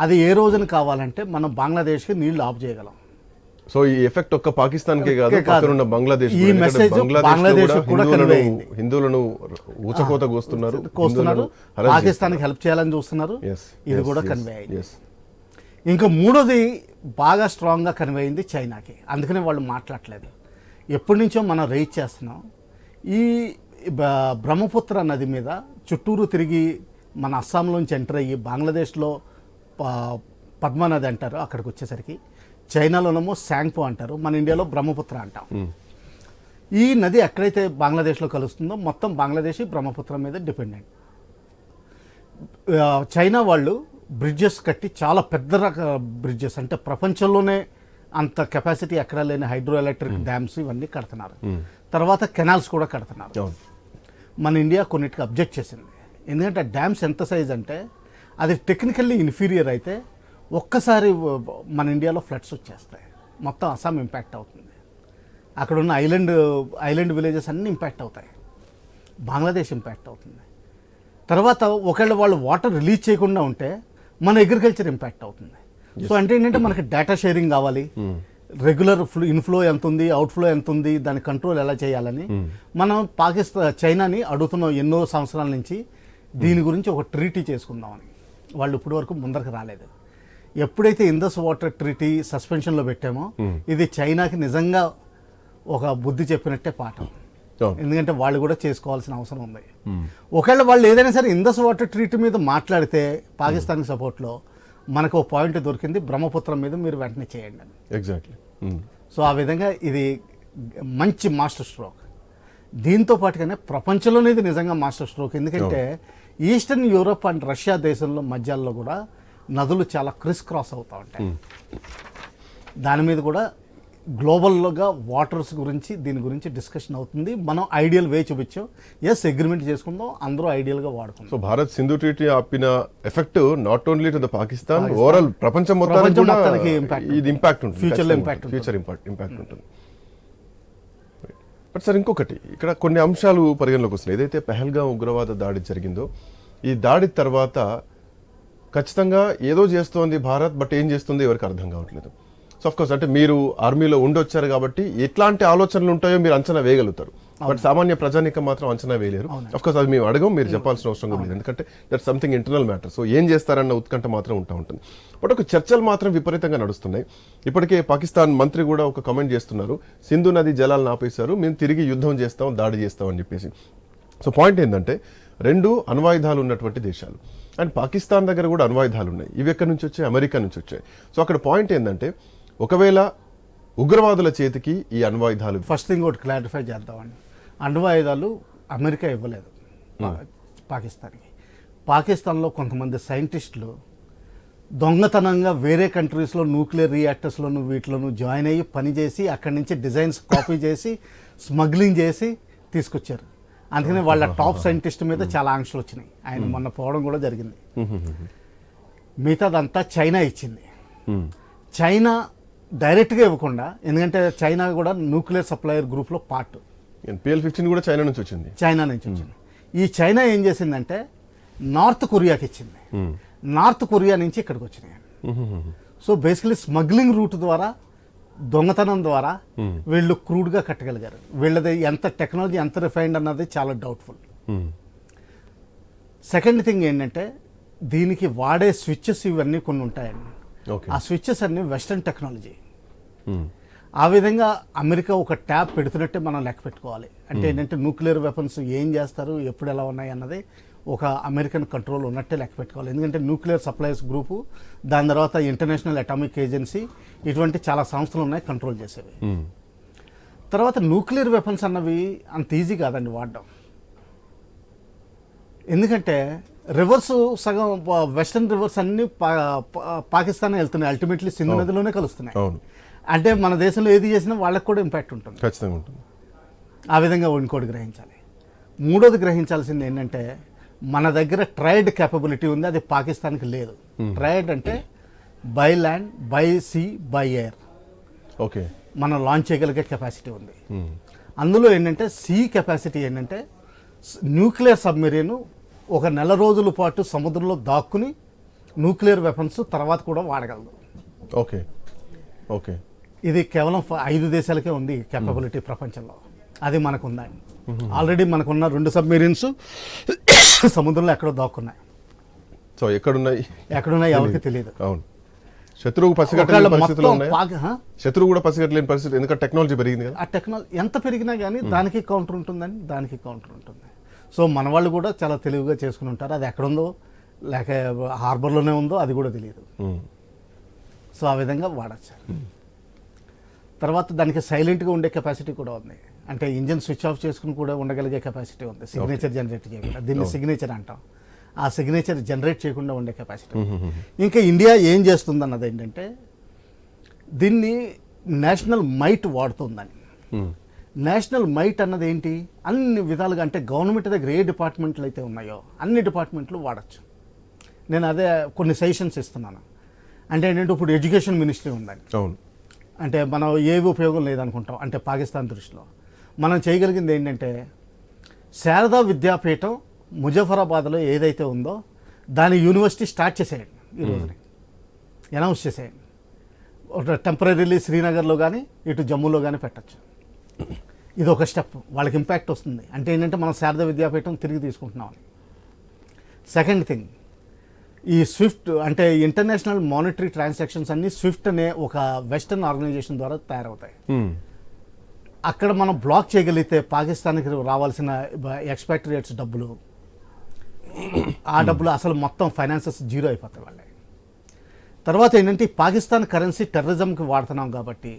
అది ఏ రోజున కావాలంటే మనం బంగ్లాదేశ్కి నీళ్లు ఆఫ్ చేయగలం. సో ఈ ఎఫెక్ట్ ఒక్క పాకిస్తాన్కే కాదు, పక్కనున్న బంగ్లాదేశ్ ఈ మెసేజ్ బంగ్లాదేశ్ కూడా కన్వే అయింది. హిందువులను ఊచకోత కోస్తున్నారు, పాకిస్తాన్కి హెల్ప్ చేయాలని చూస్తున్నారు, ఇది కూడా కన్వే అయింది. ఇంకా మూడోది బాగా స్ట్రాంగ్గా కన్వే అయింది చైనాకి, అందుకనే వాళ్ళు మాట్లాడలేదు. ఎప్పటి నుంచో మనం రైజ్ చేస్తున్నాం. ఈ బ్రహ్మపుత్ర నది మీద చుట్టూరు తిరిగి మన అస్సాంలోంచి ఎంటర్ అయ్యి బంగ్లాదేశ్లో పద్మా నది అంటారు, అక్కడికి వచ్చేసరికి చైనాలోనేమో శాంగ్పో అంటారు, మన ఇండియాలో బ్రహ్మపుత్ర అంటాం. ఈ నది ఎక్కడైతే బంగ్లాదేశ్లో కలుస్తుందో మొత్తం బంగ్లాదేశ్ బ్రహ్మపుత్ర మీద డిపెండెంట్. చైనా వాళ్ళు బ్రిడ్జెస్ కట్టి చాలా పెద్ద బ్రిడ్జెస్, అంటే ప్రపంచంలోనే అంత కెపాసిటీ ఎక్కడా లేని హైడ్రో ఎలక్ట్రిక్ డ్యామ్స్ ఇవన్నీ కడుతున్నారు. తర్వాత కెనాల్స్ కూడా కడుతున్నారు. మన ఇండియా కొన్నిటికి అబ్జెక్ట్ చేసింది, ఎందుకంటే డ్యామ్స్ ఎంత సైజ్ అంటే అది టెక్నికల్లీ ఇన్ఫీరియర్ అయితే ఒక్కసారి మన ఇండియాలో ఫ్లడ్స్ వచ్చేస్తాయి, మొత్తం అస్సాం ఇంపాక్ట్ అవుతుంది, అక్కడ ఉన్న ఐలాండ్ విలేజెస్ అన్నీ ఇంపాక్ట్ అవుతాయి, బంగ్లాదేశ్ ఇంపాక్ట్ అవుతుంది. తర్వాత ఒకవేళ వాళ్ళు వాటర్ రిలీజ్ చేయకుండా ఉంటే మన అగ్రికల్చర్ ఇంపాక్ట్ అవుతుంది. సో అంటే ఏంటంటే మనకి డేటా షేరింగ్ కావాలి, రెగ్యులర్ ఇన్ఫ్లో ఎంత ఉంది, అవుట్ఫ్లో ఎంత ఉంది, దాని కంట్రోల్ ఎలా చేయాలని మనం చైనాని అడుగుతున్నాం ఎన్నో సంవత్సరాల నుంచి. దీని గురించి ఒక ట్రీటీ చేసుకుందామని వాళ్ళు ఇప్పటి వరకు ముందరకు రాలేదు. ఎప్పుడైతే ఇండస్ వాటర్ ట్రీటీ సస్పెన్షన్లో పెట్టామో ఇది చైనాకి నిజంగా ఒక బుద్ధి చెప్పినట్టే పాఠం, ఎందుకంటే వాళ్ళు కూడా చేసుకోవాల్సిన అవసరం ఉంది. ఒకవేళ వాళ్ళు ఏదైనా సరే ఇండస్ వాటర్ ట్రీటీ మీద మాట్లాడితే పాకిస్తాన్కి సపోర్ట్లో మనకు ఒక పాయింట్ దొరికింది, బ్రహ్మపుత్రం మీద మీరు వెంటనే చేయండి అని. ఎగ్జాక్ట్లీ. సో ఆ విధంగా ఇది మంచి మాస్టర్ స్ట్రోక్. దీంతో పాటుగానే ప్రపంచంలోనే ఇది నిజంగా మాస్టర్ స్ట్రోక్, ఎందుకంటే ఈస్టర్న్ యూరోప్ అండ్ రష్యా దేశంలో మధ్యాల్లో కూడా నదులు చాలా క్రిస్ క్రాస్ అవుతూ ఉంటాయి. దాని మీద కూడా గ్లోబల్గా వాటర్స్ గురించి దీని గురించి డిస్కషన్ అవుతుంది. మనం ఐడియల్ వే చూపించాం. ఎస్, అగ్రిమెంట్ చేసుకుందాం, అందరూ ఐడియల్గా వాడుకుందాం. సో భారత్ సింధు ట్రీటీ ఆపిన effect not only to the Pakistan, overall ప్రపంచం మొత్తానికి కూడా ఇది ఇంపాక్ట్ ఉంటుంది, ఫ్యూచర్లో ఇంపాక్ట్ ఫ్యూచర్ ఇంపాక్ట్ ఉంటుంది. బట్ సార్ ఇంకొకటి ఇక్కడ కొన్ని అంశాలు పరిగణలోకి వస్తున్నాయి. ఏదైతే పెహల్గాం ఉగ్రవాద దాడి జరిగిందో ఈ దాడి తర్వాత ఖచ్చితంగా ఏదో చేస్తోంది భారత్, బట్ ఏం చేస్తుందో ఎవరికి అర్థం కావట్లేదు. సో ఆఫ్ కోర్స్ అంటే మీరు ఆర్మీలో ఉండొచ్చారు కాబట్టి ఎట్లాంటి ఆలోచనలు ఉంటాయో మీరు అంచనా వేయగలుగుతారు, బట్ సామాన్య ప్రజానికం మాత్రం అంచనా వేయలేరు. ఆఫ్ కోర్స్ అది మేము అడగం, మీరు చెప్పాల్సిన అవసరం కూడా లేదు, ఎందుకంటే that something internal matter. So ఏం చేస్తారన్న ఉత్కంఠ మాత్రం ఉంటుంది. బట్ ఒక చర్చలు మాత్రం విపరీతంగా నడుస్తున్నాయి. ఇప్పటికే పాకిస్తాన్ మంత్రి కూడా ఒక కమెంట్ చేస్తున్నారు, సింధు నది జలాలను ఆపేశారు, మేము తిరిగి యుద్ధం చేస్తాం, దాడి చేస్తాం అని చెప్పేసి. సో పాయింట్ ఏంటంటే రెండు అణ్వాయుధాలు ఉన్నటువంటి దేశాలు, అండ్ పాకిస్తాన్ దగ్గర కూడా అణ్వాయుధాలు ఉన్నాయి. ఇవి ఎక్కడి నుంచి వచ్చాయి? అమెరికా నుంచి వచ్చాయి. సో అక్కడ పాయింట్ ఏంటంటే ఒకవేళ ఉగ్రవాదుల చేతికి ఈ అణ్వాయుధాలు, ఫస్ట్ థింగ్ ఒకటి క్లారిఫై చేద్దామండి. అణ్వాయుధాలు అమెరికా ఇవ్వలేదు పాకిస్తాన్కి. పాకిస్తాన్లో కొంతమంది సైంటిస్టులు దొంగతనంగా వేరే కంట్రీస్లో న్యూక్లియర్ రియాక్టర్స్లోను వీటిలోనూ జాయిన్ అయ్యి పనిచేసి అక్కడి నుంచి డిజైన్స్ కాపీ చేసి స్మగ్లింగ్ చేసి తీసుకొచ్చారు. అందుకని వాళ్ళ టాప్ సైంటిస్ట్ మీద చాలా ఆంక్షలు వచ్చినాయి. ఆయన మొన్న పోవడం కూడా జరిగింది. మిగతాదంతా చైనా ఇచ్చింది. చైనా డైరెక్ట్గా ఇవ్వకుండా, ఎందుకంటే చైనా కూడా న్యూక్లియర్ సప్లయర్ గ్రూప్లో పార్ట్. PL-15 కూడా చైనా నుంచి వచ్చింది. ఈ చైనా ఏం చేసిందంటే నార్త్ కొరియాకి ఇచ్చింది. నార్త్ కొరియా నుంచి ఇక్కడికి వచ్చినాయి. సో బేసికలీ స్మగ్లింగ్ రూట్ ద్వారా, దొంగతనం ద్వారా వీళ్ళు క్రూడ్గా కట్టగలిగారు. వీళ్ళది ఎంత టెక్నాలజీ ఎంత రిఫైన్డ్ అన్నది చాలా డౌట్ఫుల్. సెకండ్ థింగ్ ఏంటంటే దీనికి వాడే స్విచ్చెస్ ఇవన్నీ కొన్ని ఉంటాయండి. ఆ స్విచ్చెస్ అన్ని వెస్టర్న్ టెక్నాలజీ. ఆ విధంగా అమెరికా ఒక ట్యాప్ పెడుతున్నట్టే మనం లెక్క పెట్టుకోవాలి. అంటే ఏంటంటే న్యూక్లియర్ వెపన్స్ ఏం చేస్తారు, ఎప్పుడు ఎలా ఉన్నాయి అన్నది ఒక అమెరికన్ కంట్రోల్ ఉన్నట్టే లెక్క పెట్టుకోవాలి. ఎందుకంటే న్యూక్లియర్ సప్లైస్ గ్రూపు, దాని తర్వాత ఇంటర్నేషనల్ అటామిక్ ఏజెన్సీ, ఇటువంటి చాలా సంస్థలు ఉన్నాయి కంట్రోల్ చేసేవి. తర్వాత న్యూక్లియర్ వెపన్స్ అన్నవి అంత ఈజీ కాదండి వాడడం. ఎందుకంటే రివర్స్ సగం వెస్టర్న్ రివర్స్ అన్ని పాకిస్తాన్ వెళ్తున్నాయి, అల్టిమేట్లీ సింధు నదిలోనే కలుస్తున్నాయి. అంటే మన దేశంలో ఏది చేసినా వాళ్ళకి కూడా ఇంపాక్ట్ ఉంటుంది. ఆ విధంగా ఇంకోటి గ్రహించాలి. మూడోది గ్రహించాల్సింది ఏంటంటే మన దగ్గర ట్రైడ్ క్యాపబిలిటీ ఉంది, అది పాకిస్తాన్కి లేదు. ట్రైడ్ అంటే by land, by sea, by air. Okay, మనం లాంచ్ చేయగలిగే కెపాసిటీ ఉంది. అందులో ఏంటంటే సీ కెపాసిటీ ఏంటంటే న్యూక్లియర్ సబ్మెరీన్ ఒక నెల రోజుల పాటు సముద్రంలో దాక్కుని న్యూక్లియర్ వెపన్స్ తర్వాత కూడా వాడగలదు. ఓకే ఓకే, ఇది కేవలం 5 దేశాలకే ఉంది కేపబిలిటీ ప్రపంచంలో. అది మనకు ఉందండి. ఆల్రెడీ మనకున్న 2 సబ్మెరీన్స్ సముద్రంలో ఎక్కడో దాక్కున్నాయి. సో ఎక్కడున్నాయి ఎవరికి తెలియదు. అవును, శత్రువు పసిగట్టలేని పరిస్థితులు ఉన్నాయి. శత్రువు కూడా పసిగట్టలేని పరిస్థితి, ఎందుకంటే టెక్నాలజీ పెరిగింది కదా. ఆ టెక్నాలజీ ఎంత పెరిగినా కానీ దానికి కౌంటర్ ఉంటుందని, దానికి కౌంటర్ ఉంటుంది. సో మన వాళ్ళు కూడా చాలా తెలివిగా చేసుకుని ఉంటారు. అది ఎక్కడుందో, లేక హార్బర్లోనే ఉందో అది కూడా తెలియదు. సో ఆ విధంగా వాడచ్చు. తర్వాత దానికి సైలెంట్గా ఉండే కెపాసిటీ కూడా ఉంది. అంటే ఇంజిన్ స్విచ్ ఆఫ్ చేసుకుని కూడా ఉండగలిగే కెపాసిటీ ఉంది, సిగ్నేచర్ జనరేట్ చేయకుండా. దీన్ని సిగ్నేచర్ అంటాం. ఆ సిగ్నేచర్ జనరేట్ చేయకుండా ఉండే కెపాసిటీ. ఇంకా ఇండియా ఏం చేస్తుంది అన్నది ఏంటంటే దీన్ని నేషనల్ మైట్ వాడుతుందని. నేషనల్ మైట్ అన్నది ఏంటి? అన్ని విధాలుగా, అంటే గవర్నమెంట్ దగ్గర ఏ డిపార్ట్మెంట్లు అయితే ఉన్నాయో అన్ని డిపార్ట్మెంట్లు వాడచ్చు. నేను అదే కొన్ని సజెషన్స్ ఇస్తున్నాను. అంటే ఏంటంటే ఇప్పుడు ఎడ్యుకేషన్ మినిస్ట్రీ ఉందండి. అవును, అంటే మనం ఏవి ఉపయోగం లేదనుకుంటాం. అంటే పాకిస్తాన్ దృష్టిలో మనం చేయగలిగింది ఏంటంటే శారదా విద్యాపీఠం ముజఫరాబాద్లో ఏదైతే ఉందో దాని యూనివర్సిటీ స్టార్ట్ చేసేయండి. ఈ రోజుని అనౌన్స్ చేసేయండి. టెంపరీలీ శ్రీనగర్లో కానీ ఇటు జమ్మూలో కానీ పెట్టచ్చు. ఇది ఒక స్టెప్, వాళ్ళకి ఇంపాక్ట్ వస్తుంది. అంటే ఏంటంటే మనం శారదా విద్యాపీఠం తిరిగి తీసుకుంటున్నామని. సెకండ్ థింగ్, ఈ స్విఫ్ట్ అంటే ఇంటర్నేషనల్ మానిటరీ ట్రాన్సాక్షన్స్ అన్ని స్విఫ్ట్ అనే ఒక వెస్టర్న్ ఆర్గనైజేషన్ ద్వారా తయారవుతాయి. అక్కడ మనం బ్లాక్ చేయగలిగితే పాకిస్తాన్కి రావాల్సిన ఎక్స్పాట్రియేట్స్ డబ్బులు, ఆ డబ్బులు అసలు మొత్తం ఫైనాన్సెస్ జీరో అయిపోతాయి వాళ్ళే. తర్వాత ఏంటంటే పాకిస్తాన్ కరెన్సీ టెర్రరిజంకి వాడుతున్నాం కాబట్టి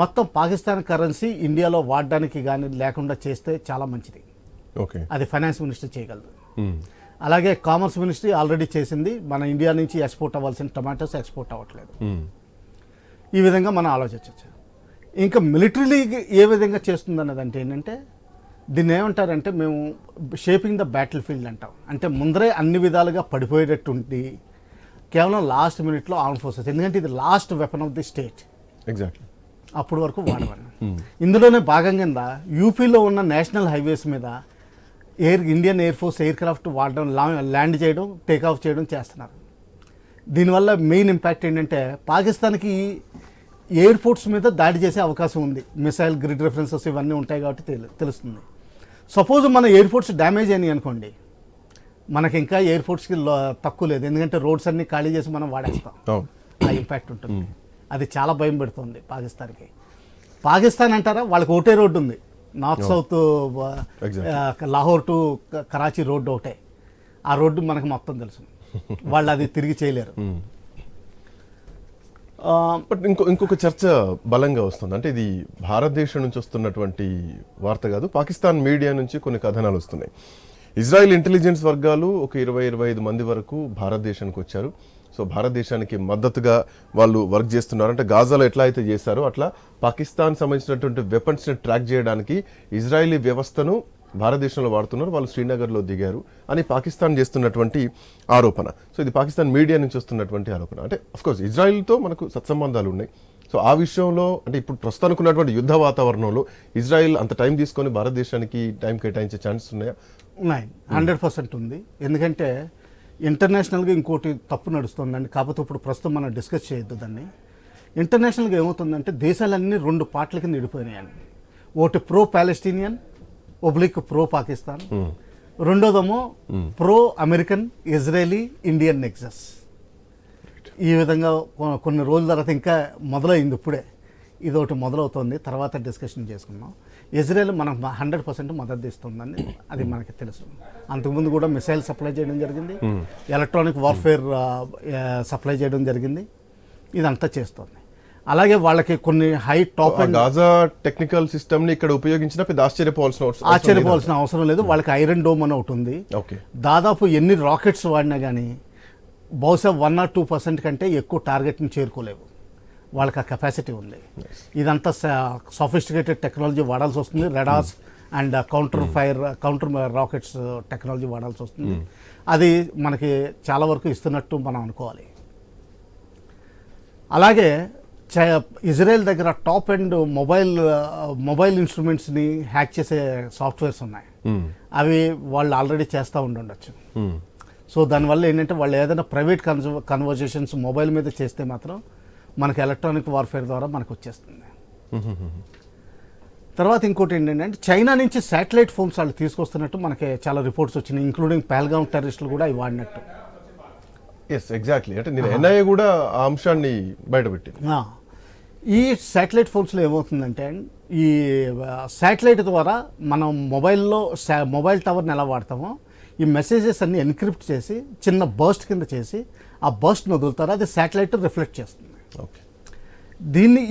మొత్తం పాకిస్తాన్ కరెన్సీ ఇండియాలో వాడడానికి కానీ లేకుండా చేస్తే చాలా మంచిది. ఓకే, అది ఫైనాన్స్ మినిస్టర్ చేయగలదు. అలాగే కామర్స్ మినిస్ట్రీ ఆల్రెడీ చేసింది. మన ఇండియా నుంచి ఎక్స్పోర్ట్ అవ్వాల్సిన టమాటోస్ ఎక్స్పోర్ట్ అవ్వట్లేదు. ఈ విధంగా మనం ఆలోచించవచ్చు. ఇంకా మిలిటరీలీ ఏ విధంగా చేస్తుంది అన్నది అంటే ఏంటంటే దీన్ని ఏమంటారంటే మేము షేపింగ్ ద బ్యాటిల్ ఫీల్డ్ అంటాం. అంటే ముందరే అన్ని విధాలుగా పడిపోయేటట్టు ఉండి కేవలం లాస్ట్ మినిట్లో ఆర్మ్ ఫోర్సెస్, ఎందుకంటే ఇది last weapon of the state, exactly అప్పటి వరకు వాడమని. ఇందులోనే భాగం కింద యూపీలో ఉన్న నేషనల్ హైవేస్ మీద Indian air force air craft వాడడం, ల్యాండ్ చేయడం, టేక్ ఆఫ్ చేయడం చేస్తున్నారు. దీనివల్ల మెయిన్ ఇంపాక్ట్ ఏంటంటే పాకిస్తాన్కి ఎయిర్పోర్ట్స్ మీద దాడి చేసే అవకాశం ఉంది. మిసైల్ గ్రిడ్ రెఫరెన్సెస్ ఇవన్నీ ఉంటాయి కాబట్టి తెలుస్తుంది. సపోజ్ మన ఎయిర్పోర్ట్స్ డ్యామేజ్ అయినాయి అనుకోండి, మనకి ఇంకా ఎయిర్పోర్ట్స్కి తక్కువ లేదు, ఎందుకంటే రోడ్స్ అన్ని ఖాళీ చేసి మనం వాడేస్తాం. ఆ ఇంపాక్ట్ ఉంటుంది. అది చాలా భయం పెడుతుంది పాకిస్తాన్కి. పాకిస్తాన్ అంటారా, వాళ్ళకి ఒకటే రోడ్డు ఉంది, north south Lahore to Karachi road ఒకటే. ఆ రోడ్డు మనకు మొత్తం తెలుసు, వాళ్ళు అది తిరిగి చేయలేరు. బట్ ఇంకొక చర్చ బలంగా వస్తుంది. అంటే ఇది భారతదేశం నుంచి వస్తున్నటువంటి వార్త కాదు, పాకిస్తాన్ మీడియా నుంచి కొన్ని కథనాలు వస్తున్నాయి. ఇజ్రాయెల్ ఇంటెలిజెన్స్ వర్గాలు ఒక 20-25 మంది వరకు భారతదేశానికి వచ్చారు. సో భారతదేశానికి మద్దతుగా వాళ్ళు వర్క్ చేస్తున్నారు. అంటే గాజాలో ఎట్లా అయితే చేశారో అట్లా పాకిస్తాన్ సంబంధించినటువంటి వెపన్స్ని ట్రాక్ చేయడానికి ఇజ్రాయలీ వ్యవస్థను భారతదేశంలో వాడుతున్నారు, వాళ్ళు శ్రీనగర్లో దిగారు అని పాకిస్తాన్ చేస్తున్నటువంటి ఆరోపణ. సో ఇది పాకిస్తాన్ మీడియా నుంచి వస్తున్నటువంటి ఆరోపణ. అంటే అఫ్కోర్స్ ఇజ్రాయెల్తో మనకు సత్సంబంధాలు ఉన్నాయి. సో ఆ విషయంలో అంటే ఇప్పుడు ప్రస్తుతానికి ఉన్నటువంటి యుద్ధ వాతావరణంలో ఇజ్రాయెల్ అంత టైం తీసుకొని భారతదేశానికి టైం కేటాయించే ఛాన్సెస్ ఉన్నాయా? ఉన్నాయి, 100% ఉంది. ఎందుకంటే ఇంటర్నేషనల్గా ఇంకోటి తప్పు నడుస్తుందండి, కాకపోతే ఇప్పుడు ప్రస్తుతం మనం డిస్కస్ చేయొద్దు దాన్ని. ఇంటర్నేషనల్గా ఏమవుతుందంటే దేశాలన్నీ 2 పార్ట్ల కింద విడిపోయినాయండి. ఒకటి pro Palestinian, oblique pro Pakistan, రెండోదేమో pro American, Israeli, Indian nexus. ఈ విధంగా కొన్ని రోజుల తర్వాత ఇంకా మొదలైంది, ఇప్పుడే ఇది ఒకటి మొదలవుతుంది, తర్వాత డిస్కషన్ చేసుకున్నాం. ఇజ్రాయెల్ మనకు 100% మద్దతు ఇస్తుందని అది మనకి తెలుసు. అంతకుముందు కూడా మిసైల్ సప్లై చేయడం జరిగింది, ఎలక్ట్రానిక్ వార్ఫేర్ సప్లై చేయడం జరిగింది, ఇదంతా చేస్తుంది. అలాగే వాళ్ళకి కొన్ని high top and Gaza technical system ని ఇక్కడ ఉపయోగించిన పెద్ద ఆశ్చర్యపోవాల్సిన అవసరం లేదు. వాళ్ళకి ఐరన్ డోమ్ అని ఒకటి ఉంది. దాదాపు ఎన్ని రాకెట్స్ వాడినా కానీ బహుశా 1 or 2% కంటే ఎక్కువ టార్గెట్ని చేరుకోలేవు. వాళ్ళకి ఆ కెపాసిటీ ఉంది. ఇదంతా సోఫిస్టికేటెడ్ టెక్నాలజీ వాడాల్సి వస్తుంది. Radars and counter rockets technology వాడాల్సి వస్తుంది. అది మనకి చాలా వరకు ఇస్తున్నట్టు మనం అనుకోవాలి. అలాగే ఇజ్రాయెల్ దగ్గర టాప్ అండ్ మొబైల్ ఇన్స్ట్రుమెంట్స్ని హ్యాక్ చేసే సాఫ్ట్వేర్స్ ఉన్నాయి. అవి వాళ్ళు ఆల్రెడీ చేస్తూ ఉండొచ్చు. సో దానివల్ల ఏంటంటే వాళ్ళు ఏదైనా ప్రైవేట్ కన్వర్జేషన్స్ మొబైల్ మీద చేస్తే మాత్రం మనకి ఎలక్ట్రానిక్ వార్ఫేర్ ద్వారా మనకు వచ్చేస్తుంది. తర్వాత ఇంకోటి ఏంటంటే చైనా నుంచి శాటిలైట్ ఫోన్స్ వాళ్ళు తీసుకొస్తున్నట్టు మనకి చాలా రిపోర్ట్స్ వచ్చినాయి, ఇంక్లూడింగ్ పహల్గామ్ టెర్రరిస్టులు కూడా ఇవి వాడినట్టు. Yes, exactly. అంటే నేను ఎన్ఐఏ కూడా ఆ అంశాన్ని బయటపెట్టింది. ఈ శాటిలైట్ ఫోన్స్లో ఏమవుతుందంటే ఈ శాటిలైట్ ద్వారా మనం మొబైల్ టవర్ని ఎలా వాడతామో ఈ మెసేజెస్ అన్ని ఎన్క్రిప్ట్ చేసి చిన్న బర్స్ట్ కింద చేసి ఆ బర్స్ట్ని వదులుతారు, అది శాటిలైట్ రిఫ్లెక్ట్ చేస్తుంది.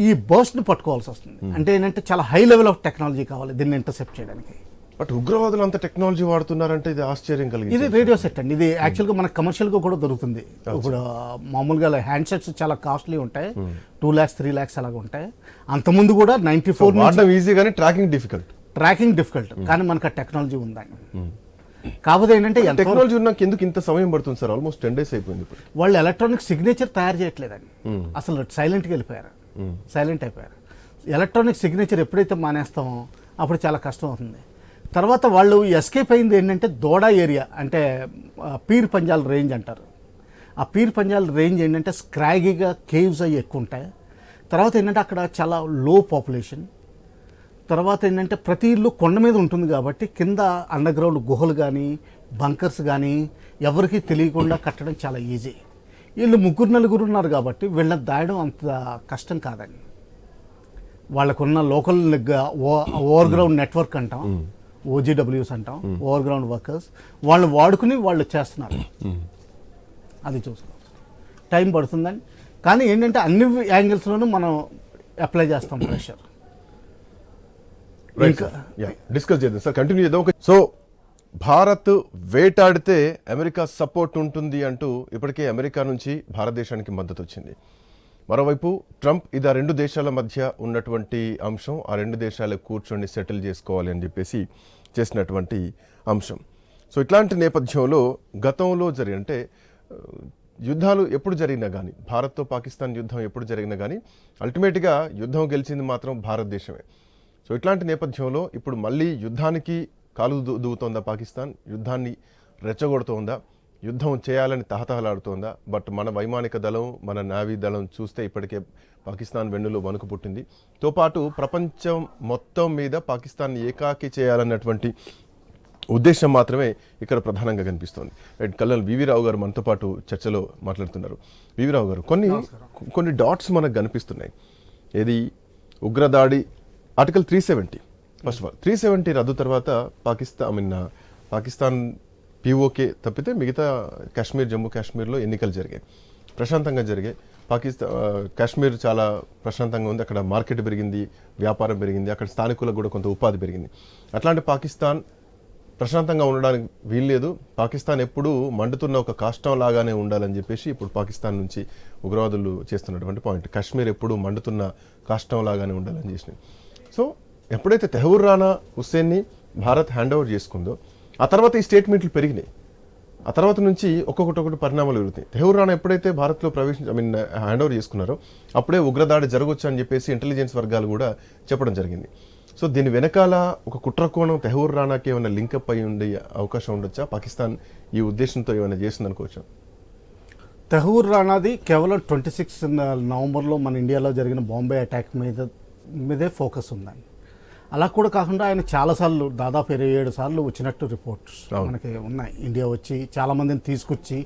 ఈ బర్స్ట్ని పట్టుకోవాల్సి వస్తుంది. అంటే ఏంటంటే చాలా హై లెవెల్ ఆఫ్ టెక్నాలజీ కావాలి దీన్ని ఇంటర్సెప్ట్ చేయడానికి. బట్ ఉగ్రవాదులు అంత టెక్నాలజీ వాడుతున్నారంటే ఇది ఆశ్చర్యం కలిగింది. ఇది రేడియో సెట్ అండి, ఇది యాక్చువల్గా మనకు కమర్షియల్గా కూడా దొరుకుతుంది. ఇప్పుడు మామూలుగా హ్యాండ్ సెట్స్ చాలా కాస్ట్లీ ఉంటాయి, 2 lakhs 3 lakhs అలాగ ఉంటాయి. అంతకుముందు కూడా 94 ఈజీ కానీ ట్రాకింగ్ డిఫికల్ట్ కానీ మనకు ఆ టెక్నాలజీ ఉందండి. కాకపోతే ఏంటంటే టెక్నాలజీ ఉన్నాక ఎందుకు ఇంత సమయం పడుతుంది సార్? ఆల్మోస్ట్ 10 days అయిపోయింది. వాళ్ళు ఎలక్ట్రానిక్ సిగ్నేచర్ తయారు చేయట్లేదండి, అసలు సైలెంట్గా వెళ్ళిపోయారు, సైలెంట్ అయిపోయారు. ఎలక్ట్రానిక్ సిగ్నేచర్ ఎప్పుడైతే మానేస్తామో అప్పుడు చాలా కష్టం అవుతుంది. తర్వాత వాళ్ళు ఎస్కేప్ అయింది ఏంటంటే దోడా ఏరియా, అంటే పీర్ పంజాల్ రేంజ్ అంటారు. ఆ పీర్ పంజాల్ రేంజ్ ఏంటంటే స్క్రాగీగా కేవ్స్ అవి ఎక్కువ ఉంటాయి. తర్వాత ఏంటంటే అక్కడ చాలా లో పాపులేషన్. తర్వాత ఏంటంటే ప్రతి ఇల్లు కొండ మీద ఉంటుంది కాబట్టి కింద అండర్ గ్రౌండ్ గుహలు కానీ బంకర్స్ కానీ ఎవరికి తెలియకుండా కట్టడం చాలా ఈజీ. వీళ్ళు 3-4 ఉన్నారు కాబట్టి వీళ్ళని దాయడం అంత కష్టం కాదండి. వాళ్ళకున్న లోకల్ ఓవర్ గ్రౌండ్ నెట్వర్క్ అంటాం, OGWs అంటాం, ఓవర్ గ్రౌండ్ వర్కర్స్, వాళ్ళు వాడుకుని వాళ్ళు చేస్తున్నారు. అది చూసుకోవచ్చు, టైం పడుతుందండి. కానీ ఏంటంటే అన్ని యాంగిల్స్లోనూ మనం అప్లై చేస్తాం ప్రెషర్. డిస్కస్ చేద్దాం సార్, కంటిన్యూ చేద్దాం. సో భారత్ వేటాడితే అమెరికా సపోర్ట్ ఉంటుంది అంటూ ఇప్పటికే అమెరికా నుంచి భారతదేశానికి మద్దతు వచ్చింది. మరోవైపు ట్రంప్ ఇది ఆ రెండు దేశాల మధ్య ఉన్నటువంటి అంశం, ఆ రెండు దేశాలు కూర్చొని సెటిల్ చేసుకోవాలి అని చెప్పేసి చేసినటువంటి అంశం. సో ఇట్లాంటి నేపథ్యంలో గతంలో అంటే యుద్ధాలు ఎప్పుడు జరిగినా కానీ, భారత్తో పాకిస్తాన్ యుద్ధం ఎప్పుడు జరిగినా కానీ అల్టిమేట్గా యుద్ధం గెలిచింది మాత్రం భారతదేశమే. సో ఇట్లాంటి నేపథ్యంలో ఇప్పుడు మళ్ళీ యుద్ధానికి కాలు దూవుతోందా పాకిస్తాన్? యుద్ధాన్ని రెచ్చగొడుతోందా? యుద్ధం చేయాలని తహతహలాడుతోందా? బట్ మన వైమానిక దళం, మన నావీ దళం చూస్తే ఇప్పటికే పాకిస్తాన్ వెన్నులో వణుకు పుట్టింది. తో పాటు ప్రపంచం మొత్తం మీద పాకిస్తాన్ ఏకాకి చేయాలన్నటువంటి ఉద్దేశం మాత్రమే ఇక్కడ ప్రధానంగా కనిపిస్తోంది. రైట్, కల్నల్ వివి రావు గారు మనతో పాటు చర్చలో మాట్లాడుతున్నారు. వివి రావు గారు, కొన్ని డాట్స్ మనకు కనిపిస్తున్నాయి. ఏది ఉగ్రదాడి ఆర్టికల్ 370, ఫస్ట్ ఆఫ్ ఆల్ 370 రద్దు తర్వాత పాకిస్తాన్ పిఓకే తప్పితే మిగతా కాశ్మీర్, జమ్మూ కాశ్మీర్లో ఎన్నికలు జరిగాయి, ప్రశాంతంగా జరిగాయి. కాశ్మీర్ చాలా ప్రశాంతంగా ఉంది, అక్కడ మార్కెట్ పెరిగింది, వ్యాపారం పెరిగింది, అక్కడ స్థానికులకు కూడా కొంత ఉపాధి పెరిగింది. అట్లాంటి పాకిస్తాన్ ప్రశాంతంగా ఉండడానికి వీల్లేదు. పాకిస్తాన్ ఎప్పుడూ మండుతున్న ఒక కాష్టం లాగానే ఉండాలని చెప్పేసి ఇప్పుడు పాకిస్తాన్ నుంచి ఉగ్రవాదులు చేస్తున్నటువంటి పాయింట్. కాశ్మీర్ ఎప్పుడూ మండుతున్న కాష్టం లాగానే ఉండాలని చేసినాయి. సో ఎప్పుడైతే తెహూర్ రానా హుస్సేన్ని భారత్ హ్యాండ్ ఓవర్ చేసుకుందో ఆ తర్వాత ఈ స్టేట్మెంట్లు పెరిగినాయి. ఆ తర్వాత నుంచి ఒక్కొక్కటి పరిణామాలు పెరుగుతాయి. తెహూర్ రానా ఎప్పుడైతే భారత్లో హ్యాండ్ ఓవర్ చేసుకున్నారో అప్పుడే ఉగ్రదాడి జరగవచ్చు అని చెప్పేసి ఇంటెలిజెన్స్ వర్గాలు కూడా చెప్పడం జరిగింది. సో దీని వెనకాల ఒక కుట్రకోణం తెహూర్ రానాకి ఏమైనా లింకప్ అయి ఉండే అవకాశం ఉండొచ్చా? పాకిస్తాన్ ఈ ఉద్దేశంతో ఏమైనా చేస్తుంది అనుకోవచ్చా? తెహూర్ రానాది కేవలం 26 నవంబర్లో మన ఇండియాలో జరిగిన బాంబే అటాక్ మీదే ఫోకస్ ఉందండి. అలా కూడా కాకుండా ఆయన చాలాసార్లు, దాదాపు 27 సార్లు వచ్చినట్టు రిపోర్ట్స్ మనకి ఉన్నాయి. ఇండియా వచ్చి చాలామందిని తీసుకొచ్చి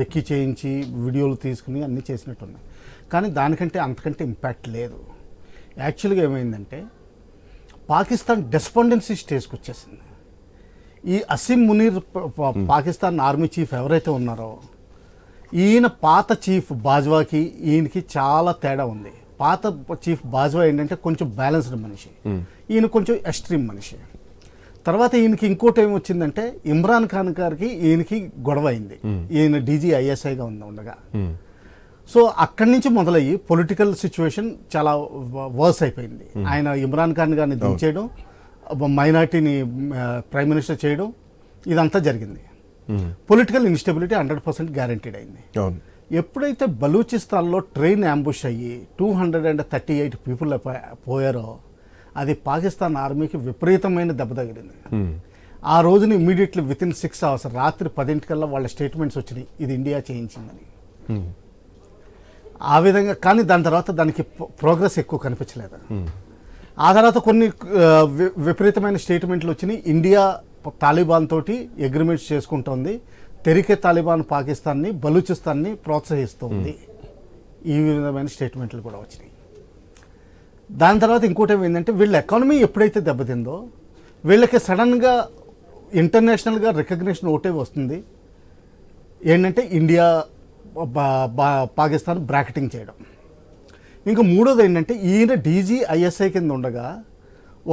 రెక్కి చేయించి వీడియోలు తీసుకుని అన్నీ చేసినట్టు ఉన్నాయి. కానీ దానికంటే అంతకంటే ఇంపాక్ట్ లేదు. యాక్చువల్గా ఏమైందంటే పాకిస్తాన్ డెస్పాండెన్సీ స్టేజ్కి వచ్చేసింది. ఈ అసీం మునీర్ పాకిస్తాన్ ఆర్మీ చీఫ్ ఎవరైతే ఉన్నారో ఈయన పాత చీఫ్ బాజ్వాకి ఈయనకి చాలా తేడా ఉంది. పాత చీఫ్ బాజ్వా ఏంటంటే కొంచెం బ్యాలెన్స్డ్ మనిషి, ఈయన కొంచెం ఎక్స్ట్రీమ్ మనిషి. తర్వాత ఈయనకి ఇంకోటి ఏమొచ్చిందంటే ఇమ్రాన్ ఖాన్ గారికి ఈయనకి గొడవ అయింది. ఈయన DGISIగా ఉండగా. సో అక్కడి నుంచి మొదలయ్యి పొలిటికల్ సిచ్యువేషన్ చాలా వర్స్ అయిపోయింది. ఆయన ఇమ్రాన్ ఖాన్ గారిని దించేయడం, మైనార్టీని ప్రైమ్ మినిస్టర్ చేయడం, ఇదంతా జరిగింది. పొలిటికల్ ఇన్స్టెబిలిటీ 100% గ్యారంటీడ్ అయింది. ఎప్పుడైతే బలూచిస్తాన్లో ట్రైన్ అంబుష్ అయ్యి 238 పీపుల్ పోయారో అది పాకిస్తాన్ ఆర్మీకి విపరీతమైన దెబ్బ తగిలింది. ఆ రోజున ఇమ్మీడియట్లీ వితిన్ 6 hours రాత్రి 10 వాళ్ళ స్టేట్మెంట్స్ వచ్చినాయి, ఇది ఇండియా చేయించిందని. ఆ విధంగా, కానీ దాని తర్వాత దానికి ప్రోగ్రెస్ ఎక్కువ కనిపించలేదు. ఆ తర్వాత కొన్ని విపరీతమైన స్టేట్మెంట్లు వచ్చినాయి. ఇండియా తాలిబాన్ తోటి అగ్రిమెంట్స్ చేసుకుంటోంది, తెరికే తాలిబాన్ పాకిస్తాన్ని, బలూచిస్తాన్ని ప్రోత్సహిస్తుంది, ఈ విధమైన స్టేట్మెంట్లు కూడా వచ్చినాయి. దాని తర్వాత ఇంకోటి ఏమైందంటే వీళ్ళ ఎకానమీ ఎప్పుడైతే దెబ్బతిందో వీళ్ళకి సడన్గా ఇంటర్నేషనల్గా రికగ్నిషన్ ఒకటే వస్తుంది, ఏంటంటే ఇండియా పాకిస్తాన్ బ్రాకెటింగ్ చేయడం. ఇంకా మూడోది ఏంటంటే ఈయన DGISI కింద ఉండగా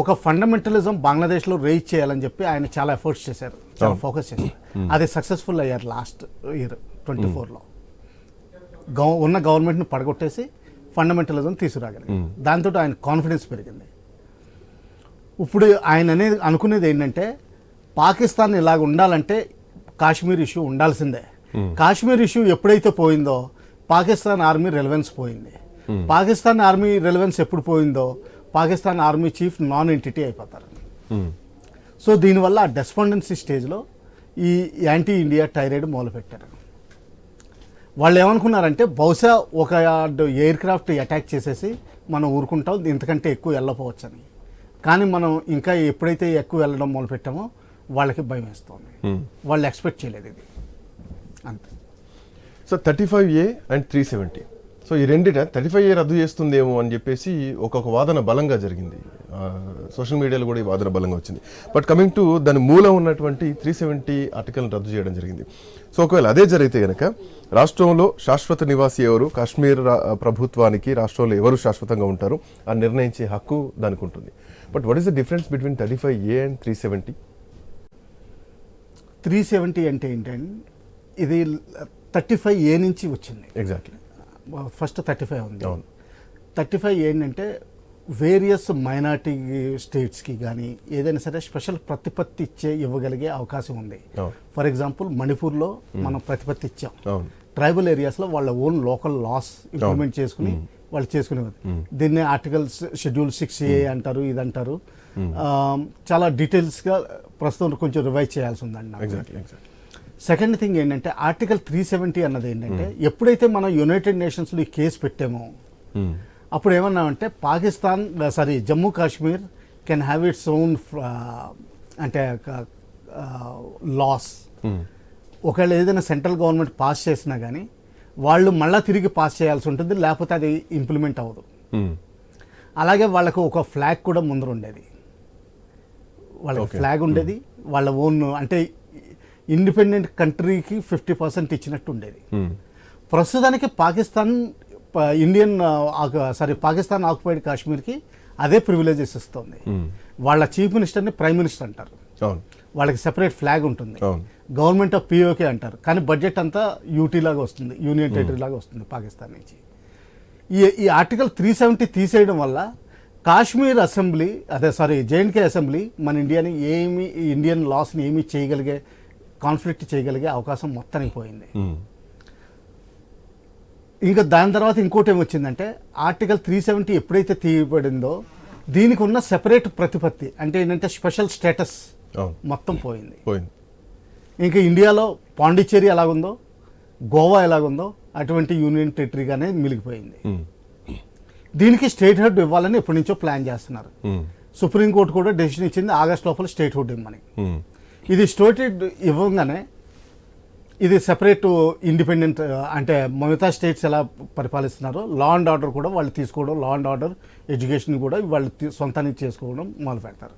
ఒక ఫండమెంటలిజం బంగ్లాదేశ్లో రేజ్ చేయాలని చెప్పి ఆయన చాలా ఎఫర్ట్స్ చేశారు, చాలా ఫోకస్ చేశారు. అది సక్సెస్ఫుల్ అయ్యారు లాస్ట్ ఇయర్ 24లో. ఉన్న గవర్నమెంట్ని పడగొట్టేసి ఫండమెంటలిజం తీసుకురాగలిగారు. దాంతో ఆయన కాన్ఫిడెన్స్ పెరిగింది. ఇప్పుడు ఆయన అనుకునేది ఏంటంటే పాకిస్తాన్ ఇలాగ ఉండాలంటే కాశ్మీర్ ఇష్యూ ఉండాల్సిందే. కాశ్మీర్ ఇష్యూ ఎప్పుడైతే పోయిందో పాకిస్తాన్ ఆర్మీ రెలవెన్స్ పోయింది. పాకిస్తాన్ ఆర్మీ రెలవెన్స్ ఎప్పుడు పోయిందో Pakistan army chief non entity అయిపోతారు. సో దీనివల్ల ఆ డెస్పాండెన్సీ స్టేజ్లో ఈ యాంటీ ఇండియా టైరైడ్ మొదలుపెట్టారు. వాళ్ళు ఏమనుకున్నారంటే బహుశా ఒక ఎయిర్ క్రాఫ్ట్ అటాక్ చేసేసి మనం ఊరుకుంటాం, ఇంతకంటే ఎక్కువ వెళ్ళపోవచ్చని. కానీ మనం ఇంకా ఎప్పుడైతే ఎక్కువ వెళ్ళడం మొదలుపెట్టామో వాళ్ళకి భయం వేస్తుంది. వాళ్ళు ఎక్స్పెక్ట్ చేయలేదు ఇది అంతే. సో 35A అండ్ 370, సో ఈ రెండిట 35A రద్దు చేస్తుందేమో అని చెప్పేసి ఒక్కొక్క వాదన బలంగా జరిగింది. సోషల్ మీడియాలో కూడా ఈ వాదన బలంగా వచ్చింది. బట్ కమింగ్ టు దాని మూలం ఉన్నటువంటి 370 ఆర్టికల్ని రద్దు చేయడం జరిగింది. సో ఒకవేళ అదే జరిగితే కనుక రాష్ట్రంలో శాశ్వత నివాసి ఎవరు, కాశ్మీర్ ప్రభుత్వానికి రాష్ట్రంలో ఎవరు శాశ్వతంగా ఉంటారు ఆ నిర్ణయించే హక్కు దానికి ఉంటుంది. But what is the difference between 35A and 370? 370 అంటే ఏంటంటే ఇది 35A నుంచి వచ్చింది. ఎగ్జాక్ట్లీ. ఫస్ట్ 35 ఉంది. అవును. 35 ఏంటంటే వేరియస్ మైనార్టీ స్టేట్స్కి కానీ ఏదైనా సరే స్పెషల్ ప్రతిపత్తి ఇవ్వగలిగే అవకాశం ఉంది. అవును. ఫర్ ఎగ్జాంపుల్ మణిపూర్లో మనం ప్రతిపత్తి ఇచ్చాం. అవును. ట్రైబల్ ఏరియాస్లో వాళ్ళ ఓన్ లోకల్ లాస్ ఇంప్లిమెంట్ చేసుకుని వాళ్ళు చేసుకునేవారు. దీన్ని ఆర్టికల్స్ షెడ్యూల్ 6A అంటారు, ఇది అంటారు. చాలా డీటెయిల్స్గా ప్రస్తుతం కొంచెం రివైజ్ చేయాల్సి ఉందండి నాకు. ఎగ్జాక్ట్లీ. సెకండ్ థింగ్ ఏంటంటే ఆర్టికల్ 370 అన్నది ఏంటంటే ఎప్పుడైతే మనం యునైటెడ్ నేషన్స్లో ఈ కేసు పెట్టామో అప్పుడు ఏమన్నామంటే Jammu Kashmir can have its own అంటే లాస్. ఒకవేళ ఏదైనా సెంట్రల్ గవర్నమెంట్ పాస్ చేసినా కానీ వాళ్ళు మళ్ళీ తిరిగి పాస్ చేయాల్సి ఉంటుంది, లేకపోతే అది ఇంప్లిమెంట్ అవ్వదు. అలాగే వాళ్ళకు ఒక ఫ్లాగ్ కూడా ముందర ఉండేది, వాళ్ళకి ఫ్లాగ్ ఉండేది, వాళ్ళ ఓన్ అంటే ఇండిపెండెంట్ కంట్రీకి 50% ఇచ్చినట్టు ఉండేది. ప్రస్తుతానికి పాకిస్తాన్ ఆక్యుపైడ్ కాశ్మీర్కి అదే ప్రివిలేజెస్ ఇస్తుంది. వాళ్ళ చీఫ్ మినిస్టర్ని ప్రైమ్ మినిస్టర్ అంటారు, వాళ్ళకి సెపరేట్ ఫ్లాగ్ ఉంటుంది, గవర్నమెంట్ ఆఫ్ POK అంటారు. కానీ బడ్జెట్ అంతా యూటీ లాగా వస్తుంది, యూనియన్ టెరిటరీ లాగా వస్తుంది పాకిస్తాన్ నుంచి. ఈ ఆర్టికల్ 370 తీసేయడం వల్ల కాశ్మీర్ అసెంబ్లీ JNK అసెంబ్లీ మన ఇండియన్ లాస్ని ఏమీ కాన్ఫ్లిక్ట్ చేయగలిగే అవకాశం మొత్తానికి పోయింది. ఇంకా దాని తర్వాత ఇంకోటి ఏమొచ్చిందంటే ఆర్టికల్ 370 ఎప్పుడైతే తీయబడిందో దీనికి ఉన్న సెపరేట్ ప్రతిపత్తి అంటే ఏంటంటే స్పెషల్ స్టేటస్ మొత్తం పోయింది. ఇంకా ఇండియాలో పాండిచ్చేరి ఎలాగుందో, గోవా ఎలాగుందో అటువంటి యూనియన్ టెరిటరీగానే మిగిలిపోయింది. దీనికి స్టేట్ హెడ్ ఇవ్వాలని ఎప్పటి నుంచో ప్లాన్ చేస్తున్నారు. సుప్రీంకోర్టు కూడా డెసిషన్ ఇచ్చింది ఆగస్ట్ లోపల స్టేట్ హెడ్ ఇవ్వమని. ఇది స్టేట్ హెడ్ ఇవ్వగానే ఇది సెపరేట్ ఇండిపెండెంట్ అంటే మిగతా స్టేట్స్ ఎలా పరిపాలిస్తున్నారో లా అండ్ ఆర్డర్ కూడా వాళ్ళు తీసుకోవడం, లా అండ్ ఆర్డర్ ఎడ్యుకేషన్ కూడా వాళ్ళు సొంతానికి చేసుకోవడం మొదలు పెడతారు.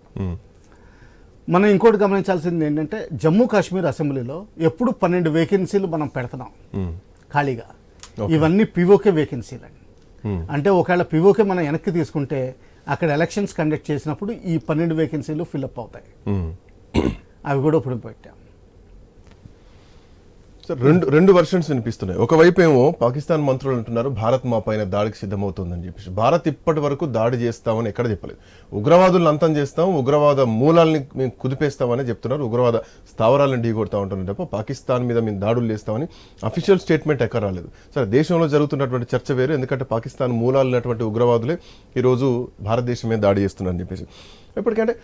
మనం ఇంకోటి గమనించాల్సింది ఏంటంటే జమ్మూ కాశ్మీర్ అసెంబ్లీలో ఎప్పుడు 12 వేకెన్సీలు మనం పెడుతున్నాం ఖాళీగా. ఇవన్నీ POK వేకెన్సీలు అండి. అంటే ఒకవేళ POK మనం వెనక్కి తీసుకుంటే అక్కడ ఎలక్షన్స్ కండక్ట్ చేసినప్పుడు ఈ 12 వేకెన్సీలు ఫిల్అప్ అవుతాయి. అవి కూడా ఇప్పుడు పెట్టాం. రెండు వర్షన్స్ వినిపిస్తున్నాయి. ఒకవైపు ఏమో పాకిస్తాన్ మంత్రులు అంటున్నారు భారత్ మా పైన దాడికి సిద్ధమవుతుందని చెప్పేసి. భారత్ ఇప్పటి వరకు దాడి చేస్తామని ఎక్కడ చెప్పలేదు. ఉగ్రవాదులను అంతం చేస్తాం, ఉగ్రవాద మూలాల్ని మేము కుదిపేస్తామని చెప్తున్నారు, ఉగ్రవాద స్థావరాలను ఢీకొడతా ఉంటున్నారు తప్ప పాకిస్తాన్ మీద మేము దాడులు చేస్తామని అఫీషియల్ స్టేట్మెంట్ ఎక్కడ రాలేదు. సరే, దేశంలో జరుగుతున్నటువంటి చర్చ వేరు, ఎందుకంటే పాకిస్తాన్ మూలాలున్నటువంటి ఉగ్రవాదులే ఈరోజు భారతదేశం మీద దాడి చేస్తున్నారని చెప్పేసి. ఇప్పటికంటే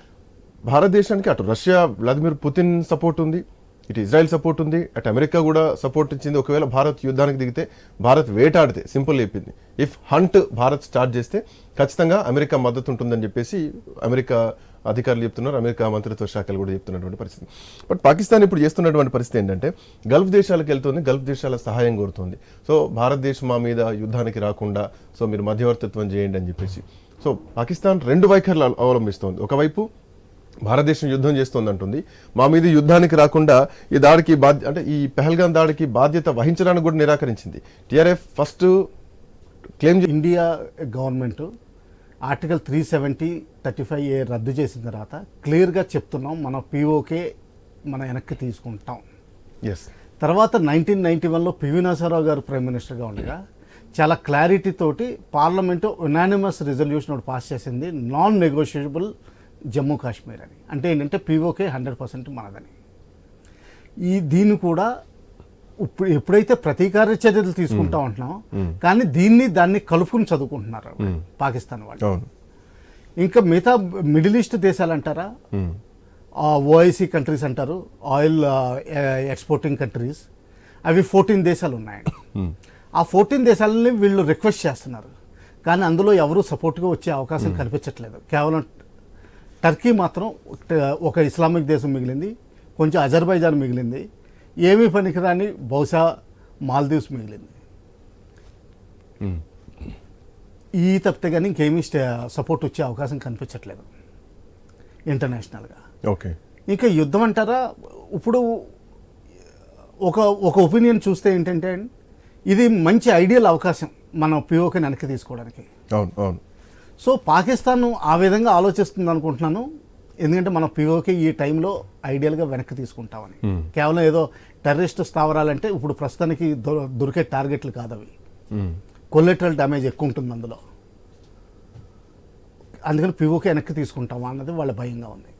భారతదేశానికి అటు రష్యా వ్లాదిమిర్ పుతిన్ సపోర్ట్ ఉంది, ఇటు ఇజ్రాయెల్ సపోర్ట్ ఉంది, అటు అమెరికా కూడా సపోర్ట్ ఇచ్చింది. ఒకవేళ భారత్ యుద్ధానికి దిగితే, భారత్ వేటాడితే, సింపుల్ చెప్పింది, ఇఫ్ హంట్ భారత్ స్టార్ట్ చేస్తే ఖచ్చితంగా అమెరికా మద్దతు ఉంటుందని చెప్పేసి అమెరికా అధికారులు చెప్తున్నారు, అమెరికా మంత్రిత్వ శాఖలు కూడా చెప్తున్నటువంటి పరిస్థితి. బట్ పాకిస్తాన్ ఇప్పుడు చేస్తున్నటువంటి పరిస్థితి ఏంటంటే గల్ఫ్ దేశాలకు వెళ్తుంది, గల్ఫ్ దేశాల సహాయం కోరుతుంది. సో భారతదేశం మా మీద యుద్ధానికి రాకుండా సో మీరు మధ్యవర్తిత్వం చేయండి అని చెప్పేసి. సో పాకిస్తాన్ రెండు వైఖరులు అవలంబిస్తోంది. ఒకవైపు భారతదేశం యుద్ధం చేస్తోందంటుంది, మా మీద యుద్ధానికి రాకుండా ఈ దాడికి అంటే ఈ పెహల్గాం దాడికి బాధ్యత వహించడానికి కూడా నిరాకరించింది. TRF first claim India government article 370 35A రద్దు చేసిన తర్వాత క్లియర్గా చెప్తున్నాం మన POK మన వెనక్కి తీసుకుంటాం. తర్వాత 1991లో PV నరసింహారావు గారు ప్రైమ్ మినిస్టర్గా ఉండగా చాలా క్లారిటీ తోటి పార్లమెంటు యునానిమస్ రిజల్యూషన్ ఒకటి పాస్ చేసింది, నాన్ నెగోషియబుల్ జమ్మూ కాశ్మీర్ అని. అంటే ఏంటంటే POK 100% మనదని. దీన్ని కూడా ఎప్పుడైతే ప్రతీకార చర్యలు తీసుకుంటా ఉంటున్నాం, కానీ దాన్ని కలుపుకుని చదువుకుంటున్నారు పాకిస్తాన్ వాళ్ళు. ఇంకా మిగతా మిడిల్ ఈస్ట్ దేశాలు అంటారా, OIC కంట్రీస్ అంటారు, ఆయిల్ ఎక్స్పోర్టింగ్ కంట్రీస్, అవి 14 దేశాలు ఉన్నాయండి. ఆ 14 దేశాలని వీళ్ళు రిక్వెస్ట్ చేస్తున్నారు, కానీ అందులో ఎవరు సపోర్ట్గా వచ్చే అవకాశం కనిపించట్లేదు. కేవలం టర్కీ మాత్రం ఒక ఇస్లామిక్ దేశం మిగిలింది, కొంచెం అజర్బైజాన్ మిగిలింది, ఏమీ పనికిరాని బహుశా మాల్దీవ్స్ మిగిలింది. ఈ తప్పితే కానీ ఇంకేమీ సపోర్ట్ వచ్చే అవకాశం కనిపించట్లేదు ఇంటర్నేషనల్గా. ఇంకా యుద్ధం అంటారా, ఇప్పుడు ఒక ఒపీనియన్ చూస్తే ఏంటంటే ఇది మంచి ఐడియల్ అవకాశం మనం POKని వెనక్కి తీసుకోవడానికి. సో పాకిస్తాన్ ఆ విధంగా ఆలోచిస్తుంది అనుకుంటున్నాను, ఎందుకంటే మన POK ఈ టైంలో ఐడియల్గా వెనక్కి తీసుకుంటామని. కేవలం ఏదో టెర్రరిస్ట్ స్థావరాలంటే ఇప్పుడు ప్రస్తుతానికి దొరికే టార్గెట్లు కాదు అవి. కొలెటరల్ డ్యామేజ్ ఎక్కువ ఉంటుంది అందులో. అందుకని పిఓకే వెనక్కి తీసుకుంటామా అన్నది వాళ్ళ భయంగా ఉంది.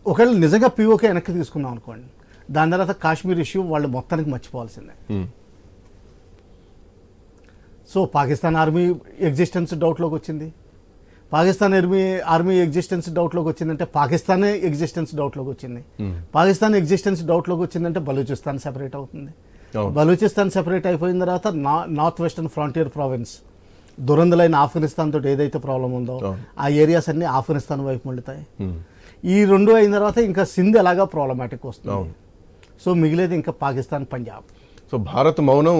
ఒకవేళ నిజంగా పిఓకే వెనక్కి తీసుకున్నాం అనుకోండి, దాని తర్వాత కాశ్మీర్ ఇష్యూ వాళ్ళు మొత్తానికి మర్చిపోవాల్సిందే. సో పాకిస్తాన్ ఆర్మీ ఎగ్జిస్టెన్స్ డౌట్లోకి వచ్చింది. పాకిస్తాన్ ఆర్మీ ఎగ్జిస్టెన్స్ డౌట్లోకి వచ్చిందంటే పాకిస్తానే ఎగ్జిస్టెన్స్ డౌట్లోకి వచ్చింది. పాకిస్తాన్ ఎగ్జిస్టెన్స్ డౌట్లోకి వచ్చిందంటే బలూచిస్తాన్ సెపరేట్ అవుతుంది. బలూచిస్తాన్ సెపరేట్ అయిపోయిన తర్వాత నార్త్ వెస్టర్న్ ఫ్రాంటియర్ ప్రావిన్స్, దురందులైన ఆఫ్ఘనిస్తాన్ తోటి ఏదైతే ప్రాబ్లం ఉందో ఆ ఏరియాస్ అన్ని ఆఫ్ఘనిస్తాన్ వైపు మళ్ళుతాయి. ఈ రెండు అయిన తర్వాత ఇంకా సింధ్ ఎలాగా ప్రాబ్లమాటిక్ వస్తుంది. సో మిగిలేదు ఇంకా పాకిస్తాన్, పంజాబ్. సో భారత్ మౌనం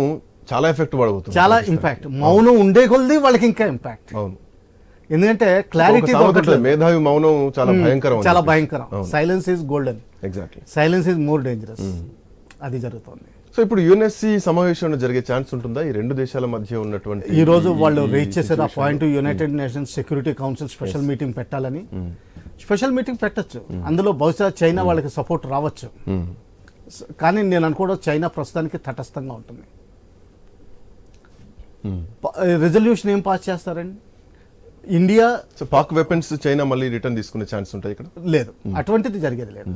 చాలా ఎఫెక్ట్ పడబోతుంది, చాలా ఇంపాక్ట్. మౌనం ఉండే కొలది వాళ్ళకి ఇంకా ఇంపాక్ట్. అవును, ఎందుకంటే క్లారిటీ, మేధావి మౌనం చాలా భయంకరం, చాలా భయంకరం. Silence is golden, exactly. Silence is more dangerous. అది జరుగుతుంది. సో ఇప్పుడు యుఎన్ఎస్సి సమావేశంలో జరిగే ఛాన్స్ ఉంటుందా ఈ రెండు దేశాల మధ్య ఉన్నటువంటి? ఈ రోజు వాళ్ళు రీచ్ చేశారు ఆ point. United nations security council special meeting పెట్టాలని. స్పెషల్ మీటింగ్ పెట్టచ్చు, అందులో బహుశా చైనా వాళ్ళకి సపోర్ట్ రావచ్చు. కానీ నేను అనుకోవడం చైనా ప్రస్తుతానికి తటస్థంగా ఉంటుంది. రెజల్యూషన్ ఏం పాస్ చేస్తారండి? ఇండియా, పాక్ వెపన్స్ చైనా మళ్ళీ రిటర్న్ తీసుకునే ఛాన్స్ ఉంటాయి ఇక్కడ? లేదు, అటువంటిది జరిగేది లేదు.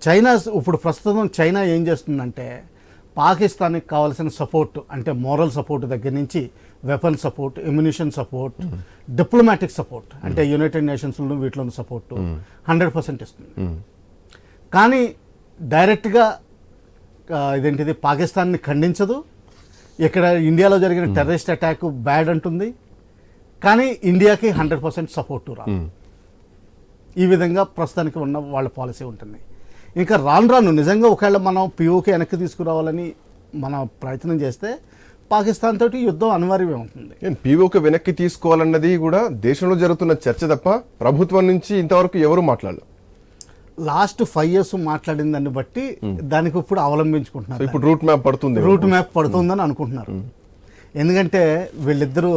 చైనా ఇప్పుడు ప్రస్తుతం చైనా ఏం చేస్తుందంటే పాకిస్తాన్కి కావాల్సిన సపోర్ట్, అంటే మోరల్ సపోర్ట్ దగ్గర నుంచి weapon support, ammunition support, diplomatic support, అంటే యునైటెడ్ నేషన్స్లో వీటిలో సపోర్ట్ 100% ఇస్తుంది. కానీ డైరెక్ట్గా ఇదేంటిది పాకిస్తాన్ని ఖండించదు. ఇక్కడ ఇండియాలో జరిగిన టెర్రరిస్ట్ అటాక్ బ్యాడ్ అంటుంది, కానీ ఇండియాకి 100% సపోర్ట్ రాదు. ఈ విధంగా ప్రస్తుతానికి ఉన్న వాళ్ళ పాలసీ ఉంటుంది. ఇంకా రాను నిజంగా ఒకవేళ మనం పిఓకే వెనక్కి తీసుకురావాలని మనం ప్రయత్నం చేస్తే పాకిస్తాన్ తోటి యుద్ధం అనివార్యమే ఉంటుంది. పిఓకే వెనక్కి తీసుకోవాలన్నది కూడా దేశంలో జరుగుతున్న చర్చ తప్ప ప్రభుత్వం నుంచి ఇంతవరకు ఎవరు మాట్లాడలేదు. లాస్ట్ 5 years మాట్లాడిన దాన్ని బట్టి దానికి ఇప్పుడు అవలంబించుకుంటున్నారు. ఇప్పుడు రూట్ మ్యాప్ పడుతుందని అనుకుంటున్నారు. ఎందుకంటే వీళ్ళిద్దరూ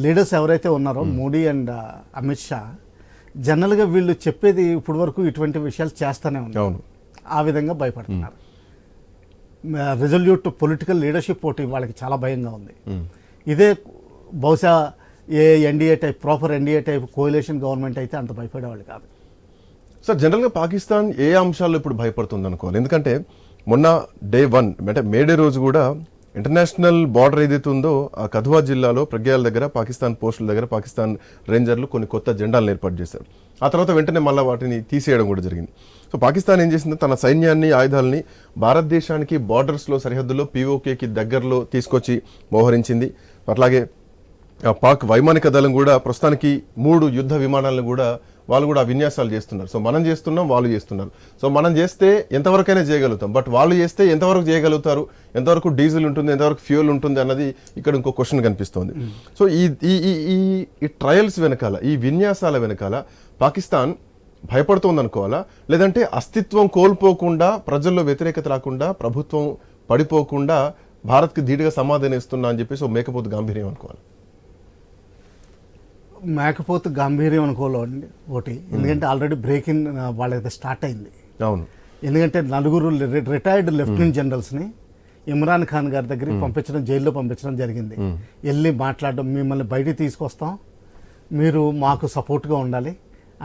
లీడర్స్ ఎవరైతే ఉన్నారో మోడీ అండ్ అమిత్ షా, జనరల్గా వీళ్ళు చెప్పేది ఇప్పటి వరకు ఇటువంటి విషయాలు చేస్తూనే ఉన్నారు. ఆ విధంగా భయపడుతున్నారు. రిజల్యూట్ పొలిటికల్ లీడర్షిప్ ఒకటి వాళ్ళకి చాలా భయంగా ఉంది. ఇదే బహుశా NDA type, proper NDA type కోalition గవర్నమెంట్ అయితే అంత భయపడేవాళ్ళు కాదు. సార్, జనరల్గా పాకిస్తాన్ ఏ అంశాల్లో ఇప్పుడు భయపడుతుంది అనుకోవాలి? ఎందుకంటే మొన్న డే 1 అంటే మేడే రోజు కూడా ఇంటర్నేషనల్ బార్డర్ ఏదైతే ఉందో ఆ కథువా జిల్లాలో ప్రగ్యాల దగ్గర పాకిస్తాన్ పోస్టుల దగ్గర పాకిస్తాన్ రేంజర్లు కొన్ని కొత్త జెండాలను ఏర్పాటు చేశారు. ఆ తర్వాత వెంటనే మళ్ళీ వాటిని తీసేయడం కూడా జరిగింది. సో పాకిస్తాన్ ఏం చేసింది, తన సైన్యాన్ని, ఆయుధాలని భారతదేశానికి బార్డర్స్లో, సరిహద్దులో పిఓకేకి దగ్గరలో తీసుకొచ్చి మోహరించింది. అట్లాగే పాక్ వైమానిక దళం కూడా ప్రస్తుతానికి 3 యుద్ధ విమానాలను కూడా వాళ్ళు కూడా విన్యాసాలు చేస్తున్నారు. సో మనం చేస్తున్నాం, వాళ్ళు చేస్తున్నారు. సో మనం చేస్తే ఎంతవరకైనా చేయగలుగుతాం, బట్ వాళ్ళు చేస్తే ఎంతవరకు చేయగలుగుతారు, ఎంతవరకు డీజిల్ ఉంటుంది, ఎంతవరకు ఫ్యూయల్ ఉంటుంది అన్నది ఇక్కడ ఇంకో క్వశ్చన్ కనిపిస్తోంది. సో ఈ ట్రయల్స్ వెనకాల, ఈ విన్యాసాల వెనకాల పాకిస్తాన్ భయపడుతోంది అనుకోవాలా, లేదంటే అస్తిత్వం కోల్పోకుండా, ప్రజల్లో వ్యతిరేకత రాకుండా, ప్రభుత్వం పడిపోకుండా భారత్కి ధీటుగా సమాధానం ఇస్తున్నా అని చెప్పేసి మేకపోతు గాంభీర్యం అనుకోవాలి? మేకపోతు గాంభీర్యం అనుకోవాలండి ఒకటి. ఎందుకంటే ఆల్రెడీ బ్రేక్ ఇన్ వాళ్ళకి స్టార్ట్ అయింది. అవును, ఎందుకంటే 4 రిటైర్డ్ లెఫ్టినెంట్ జనరల్స్ని ఇమ్రాన్ ఖాన్ గారి దగ్గరికి పంపించడం, జైల్లో పంపించడం జరిగింది. వెళ్ళి మాట్లాడడం, మిమ్మల్ని బయటికి తీసుకొస్తాం, మీరు మాకు సపోర్ట్గా ఉండాలి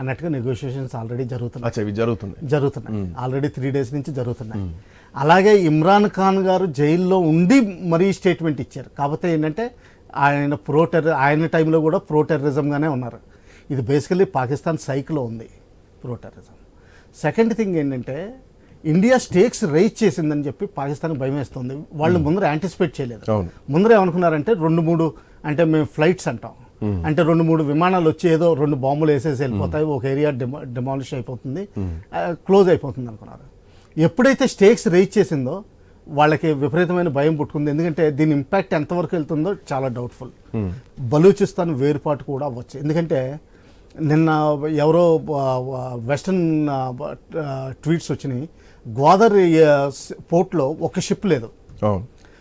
అన్నట్టుగా నెగోషియేషన్స్ ఆల్రెడీ జరుగుతున్నాయి. ఆల్రెడీ 3 days నుంచి జరుగుతున్నాయి. అలాగే ఇమ్రాన్ ఖాన్ గారు జైల్లో ఉండి మరీ స్టేట్మెంట్ ఇచ్చారు. కాకపోతే ఏంటంటే ఆయన టైంలో కూడా ప్రో టెర్రరిజంగానే ఉన్నారు. ఇది బేసికలీ పాకిస్తాన్ సైక్లో ఉంది ప్రో టెర్రరిజం. సెకండ్ థింగ్ ఏంటంటే ఇండియా స్టేక్స్ రైజ్ చేసిందని చెప్పి పాకిస్తాన్ భయం వేస్తుంది. వాళ్ళు ముందర యాంటిసిపేట్ చేయలేదు. ముందర ఏమనుకున్నారంటే 2-3 అంటే మేము ఫ్లైట్స్ అంటాం, అంటే 2-3 విమానాలు వచ్చి ఏదో 2 బాంబులు వేసేసి వెళ్ళిపోతాయి, ఒక ఏరియా డిమాలిష్ అయిపోతుంది, క్లోజ్ అయిపోతుంది అనుకున్నారు. ఎప్పుడైతే స్టేక్స్ రైజ్ చేసిందో వాళ్ళకి విపరీతమైన భయం పుట్టుకుంది. ఎందుకంటే దీని ఇంపాక్ట్ ఎంతవరకు వెళ్తుందో చాలా డౌట్ఫుల్. బలూచిస్తాన్ వేరుపాటు కూడా అవ్వచ్చు. ఎందుకంటే నిన్న ఎవరో వెస్టర్న్ ట్వీట్స్ వచ్చినాయి, గోదర్ పోర్ట్లో ఒక షిప్ లేదు.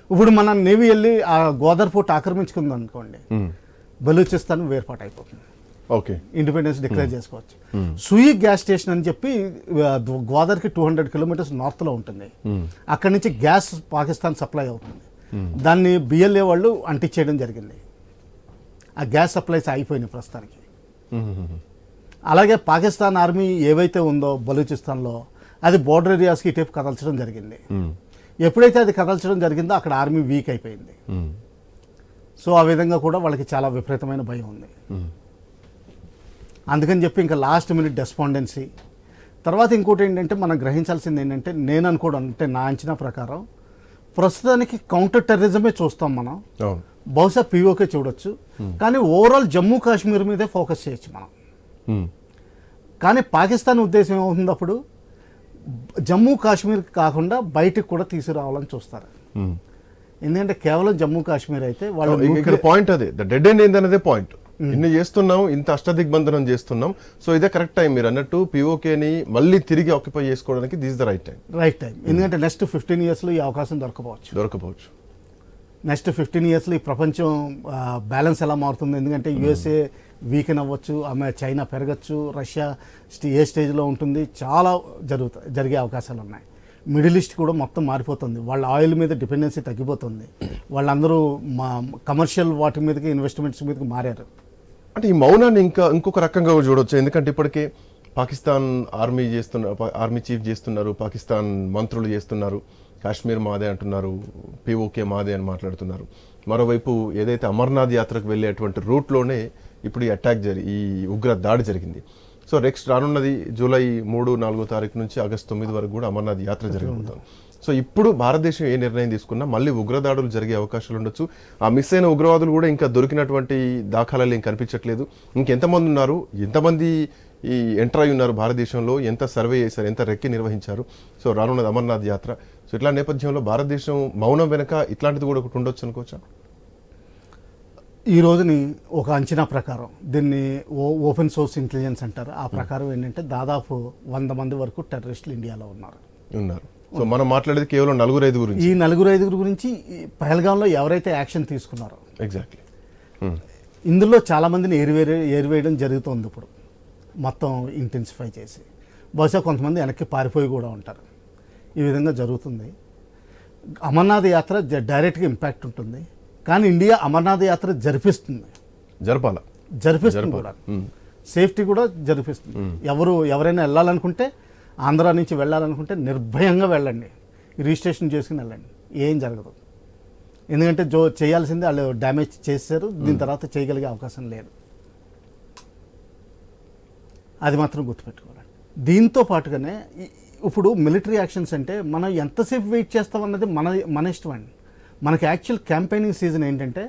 ఇప్పుడు మన నేవీ వెళ్ళి ఆ గోదర్ పోర్ట్ ఆక్రమించుకుంది అనుకోండి, బలూచిస్తాన్ వేరుపాటు అయిపోతుంది. ఇండిపెండెన్స్ డిక్లేర్ చేసుకోవచ్చు. సూయి గ్యాస్ స్టేషన్ అని చెప్పి గోదావరికి 200 kilometers నార్త్లో ఉంటుంది. అక్కడి నుంచి గ్యాస్ పాకిస్తాన్ సప్లై అవుతుంది. దాన్ని బిఎల్ఏ వాళ్ళు అంటించేయడం జరిగింది. ఆ గ్యాస్ సప్లైస్ అయిపోయినాయి ప్రస్తుతానికి. అలాగే పాకిస్తాన్ ఆర్మీ ఏవైతే ఉందో బలూచిస్తాన్లో అది బోర్డర్ ఏరియాస్కి ఇటువైపు కదల్చడం జరిగింది. ఎప్పుడైతే అది కదల్చడం జరిగిందో అక్కడ ఆర్మీ వీక్ అయిపోయింది. సో ఆ విధంగా కూడా వాళ్ళకి చాలా విపరీతమైన భయం ఉంది. అందుకని చెప్పి ఇంకా లాస్ట్ మినిట్ డెస్పాండెన్సీ. తర్వాత ఇంకోటి ఏంటంటే మనం గ్రహించాల్సింది ఏంటంటే, నేను అనుకోవడం అంటే నా అంచనా ప్రకారం ప్రస్తుతానికి కౌంటర్ టెర్రరిజమే చూస్తాం మనం. బహుశా పీఓకే చూడొచ్చు, కానీ ఓవరాల్ జమ్మూ కాశ్మీర్ మీదే ఫోకస్ చేయొచ్చు మనం. కానీ పాకిస్తాన్ ఉద్దేశం ఏమవుతుంది, అప్పుడు జమ్మూ కాశ్మీర్ కాకుండా బయటకు కూడా తీసుకురావాలని చూస్తారు. ఎందుకంటే కేవలం జమ్మూ కాశ్మీర్ అయితే ఇక్కడ పాయింట్ అదే, ద డెడ్ ఎండ్ ఏందనేదే పాయింట్. ఇన్ని చేస్తున్నాం, ఇంత అష్టదిగ్బంధనం చేస్తున్నాం, సో ఇదే కరెక్ట్ టైం మీరు అన్నట్టు పిఓకేని మళ్ళీ తిరిగి ఆక్యుపై చేసుకోవడానికి దిస్ ద రైట్ టైం. ఎందుకంటే నెక్స్ట్ 15 yearsలో ఈ అవకాశం దొరకపోవచ్చు. నెక్స్ట్ 15 yearsలో ఈ ప్రపంచం బ్యాలెన్స్ ఎలా మారుతుంది. ఎందుకంటే యుఎస్ఏ వీకెన్ అవ్వచ్చు, చైనా పెరగచ్చు, రష్యా ఏ స్టేజ్లో ఉంటుంది, చాలా జరిగే అవకాశాలు ఉన్నాయి. మిడిల్ ఈస్ట్ కూడా మొత్తం మారిపోతుంది. వాళ్ళ ఆయిల్ మీద డిపెండెన్సీ తగ్గిపోతుంది. వాళ్ళందరూ కమర్షియల్ వాటి మీదకి, ఇన్వెస్ట్మెంట్స్ మీదకి మారారు. అంటే ఈ మౌనాన్ని ఇంకొక రకంగా చూడవచ్చు. ఎందుకంటే ఇప్పటికే పాకిస్తాన్ ఆర్మీ చీఫ్ చేస్తున్నారు, పాకిస్తాన్ మంత్రులు చేస్తున్నారు, కాశ్మీర్ మాదే అంటున్నారు, పిఓకే మాదే అని మాట్లాడుతున్నారు. మరోవైపు ఏదైతే అమర్నాథ్ యాత్రకు వెళ్ళేటువంటి రూట్లోనే ఇప్పుడు ఈ ఉగ్ర దాడి జరిగింది. సో నెక్స్ట్ రానున్నది జూలై 3-4 తారీఖు నుంచి ఆగస్టు 9 వరకు కూడా అమర్నాథ్ యాత్ర జరగబోతుంది. సో ఇప్పుడు భారతదేశం ఏ నిర్ణయం తీసుకున్నా మళ్ళీ ఉగ్రదాడులు జరిగే అవకాశాలు ఉండొచ్చు. ఆ మిస్ అయిన ఉగ్రవాదులు కూడా ఇంకా దొరికినటువంటి దాఖలాలు ఏం కనిపించట్లేదు. ఇంకెంతమంది ఉన్నారు, ఎంతమంది ఈ ఎంటర్ అయి ఉన్నారు భారతదేశంలో, ఎంత సర్వే చేశారు, ఎంత రెక్కి నిర్వహించారు. సో రానున్నది అమర్నాథ్ యాత్ర. సో ఇట్లా నేపథ్యంలో భారతదేశం మౌనం వెనక ఇట్లాంటిది కూడా ఒకటి ఉండొచ్చు అనుకోవచ్చా? ఈ రోజుని ఒక అంచనా ప్రకారం, దీన్ని ఓపెన్ సోర్స్ ఇంటెలిజెన్స్ అంటారు, ఆ ప్రకారం ఏంటంటే దాదాపు 100 మంది వరకు టెర్రరిస్టులు ఇండియాలో ఉన్నారు. సో మనం మాట్లాడేది కేవలం 4-5 గురించి. ఈ 4-5 గురించి పహల్గాంలో ఎవరైతే యాక్షన్ తీసుకున్నారో ఎగ్జాక్ట్లీ ఇందులో చాలా మందిని ఏరివేయడం జరుగుతుంది. ఇప్పుడు మొత్తం ఇంటెన్సిఫై చేసి బహుశా కొంతమంది వెనక్కి పారిపోయి కూడా ఉంటారు. ఈ విధంగా జరుగుతుంది. అమర్నాథ్ యాత్ర డైరెక్ట్గా ఇంపాక్ట్ ఉంటుంది. కానీ ఇండియా అమర్నాథ్ యాత్ర జరిపిస్తుంది కూడా, సేఫ్టీ కూడా జరిపిస్తుంది. ఎవరైనా వెళ్ళాలనుకుంటే, ఆంధ్ర నుంచి వెళ్ళాలనుకుంటే నిర్భయంగా వెళ్ళండి, రిజిస్ట్రేషన్ చేసుకుని వెళ్ళండి, ఏం జరగదు. ఎందుకంటే చేయాల్సిందే వాళ్ళు డ్యామేజ్ చేశారు, దీని తర్వాత చేయగలిగే అవకాశం లేదు. అది మాత్రం గుర్తుపెట్టుకోవాలి. దీంతో పాటుగానే ఇప్పుడు మిలిటరీ యాక్షన్స్ అంటే మనం ఎంతసేపు వెయిట్ చేస్తామన్నది మన ఇష్టం అండి. మనకి యాక్చువల్ క్యాంపెయినింగ్ సీజన్ ఏంటంటే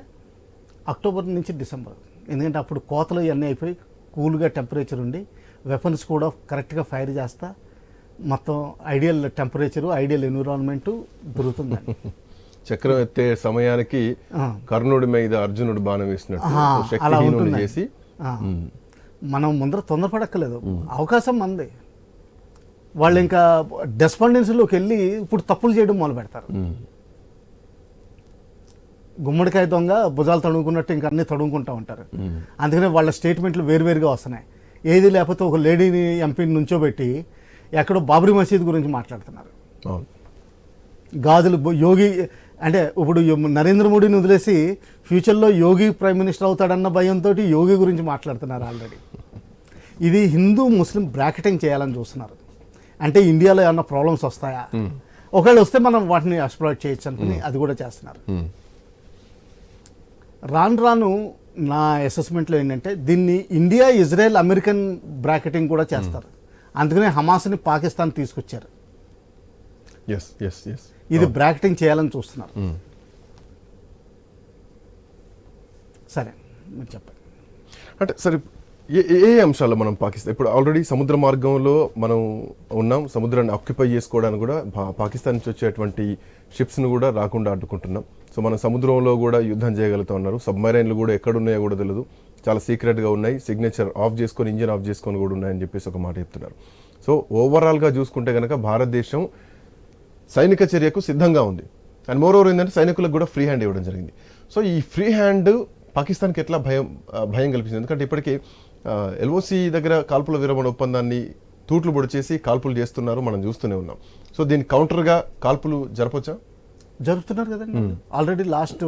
అక్టోబర్ నుంచి డిసెంబర్. ఎందుకంటే అప్పుడు కోతలు ఇవన్నీ అయిపోయి కూల్గా టెంపరేచర్ ఉండి వెపన్స్ కూడా కరెక్ట్గా ఫైర్ చేస్తా మొత్తం ఐడియల్ టెంపరేచరు, ఐడియల్ ఎన్విరాన్మెంట్ దొరుకుతుందండి. చక్రం ఎత్తే సమయానికి కర్ణుడి మీద అర్జునుడు బాణం వేసినట్టు అలా ఉంటుంది. మనం ముందర తొందరపడక్కలేదు, అవకాశం మంది. వాళ్ళు ఇంకా డెస్పాండెన్సీలోకి వెళ్ళి ఇప్పుడు తప్పులు చేయడం మొదలు పెడతారు. గుమ్మడికాయ దొంగ భుజాలు తడుముకున్నట్టు ఇంకా అన్నీ తడుముకుంటూ ఉంటారు. అందుకనే వాళ్ళ స్టేట్మెంట్లు వేరువేరుగా వస్తున్నాయి. ఏది లేకపోతే ఒక లేడీని ఎంపీని నుంచోబెట్టి ఎక్కడో బాబ్రీ మసీద్ గురించి మాట్లాడుతున్నారు. గాజులు యోగి అంటే ఇప్పుడు నరేంద్ర మోడీని వదిలేసి ఫ్యూచర్లో యోగి ప్రైమ్ మినిస్టర్ అవుతాడన్న భయంతో యోగి గురించి మాట్లాడుతున్నారు ఆల్రెడీ. ఇది హిందూ ముస్లిం బ్రాకెటింగ్ చేయాలని చూస్తున్నారు. అంటే ఇండియాలో ఏమన్నా ప్రాబ్లమ్స్ వస్తాయా, ఒకవేళ వస్తే మనం వాటిని ఎక్స్ప్లాయిట్ చేయొచ్చు అనుకుని అది కూడా చేస్తున్నారు. రాను నా అసెస్మెంట్లో ఏంటంటే దీన్ని ఇండియా, ఇజ్రాయెల్, అమెరికన్ బ్రాకెటింగ్ కూడా చేస్తారు. అందుకనే హమాస్ని పాకిస్తాన్ తీసుకొచ్చారు. ఇది బ్రాకెటింగ్ చేయాలని చూస్తున్నారు. సరే మీరు చెప్పండి. అంటే సరే ఏ అంశాల్లో మనం పాకిస్తాన్ ఇప్పుడు ఆల్రెడీ సముద్ర మార్గంలో మనం ఉన్నాం, సముద్రాన్ని ఆక్యుపై చేసుకోవడానికి కూడా పాకిస్తాన్ నుంచి వచ్చేటువంటి షిప్స్ను కూడా రాకుండా అడ్డుకుంటున్నాం. సో మనం సముద్రంలో కూడా యుద్ధం చేయగలుగుతా ఉన్నారు. సబ్మరైన్లు కూడా ఎక్కడున్నాయో కూడా తెలియదు, చాలా సీక్రెట్గా ఉన్నాయి, సిగ్నేచర్ ఆఫ్ చేసుకొని ఇంజిన్ ఆఫ్ చేసుకొని కూడా ఉన్నాయని చెప్పేసి ఒక మాట చెప్తున్నారు. సో ఓవరాల్గా చూసుకుంటే కనుక భారతదేశం సైనిక చర్యకు సిద్ధంగా ఉంది. అండ్ మోరోవర్ ఏంటంటే సైనికులకు కూడా ఫ్రీ హ్యాండ్ ఇవ్వడం జరిగింది. సో ఈ ఫ్రీ హ్యాండ్ పాకిస్తాన్కి ఎట్లా భయం కల్పించింది? ఎందుకంటే ఇప్పటికీ ఎల్ఓసి దగ్గర కాల్పుల విరమణ ఒప్పందాన్ని తూట్లు పొడి చేసి కాల్పులు చేస్తున్నారు, మనం చూస్తూనే ఉన్నాం. సో దీనికి కౌంటర్గా కాల్పులు జరపొచ్చా? జరుపుతున్నారు కదండి ఆల్రెడీ లాస్ట్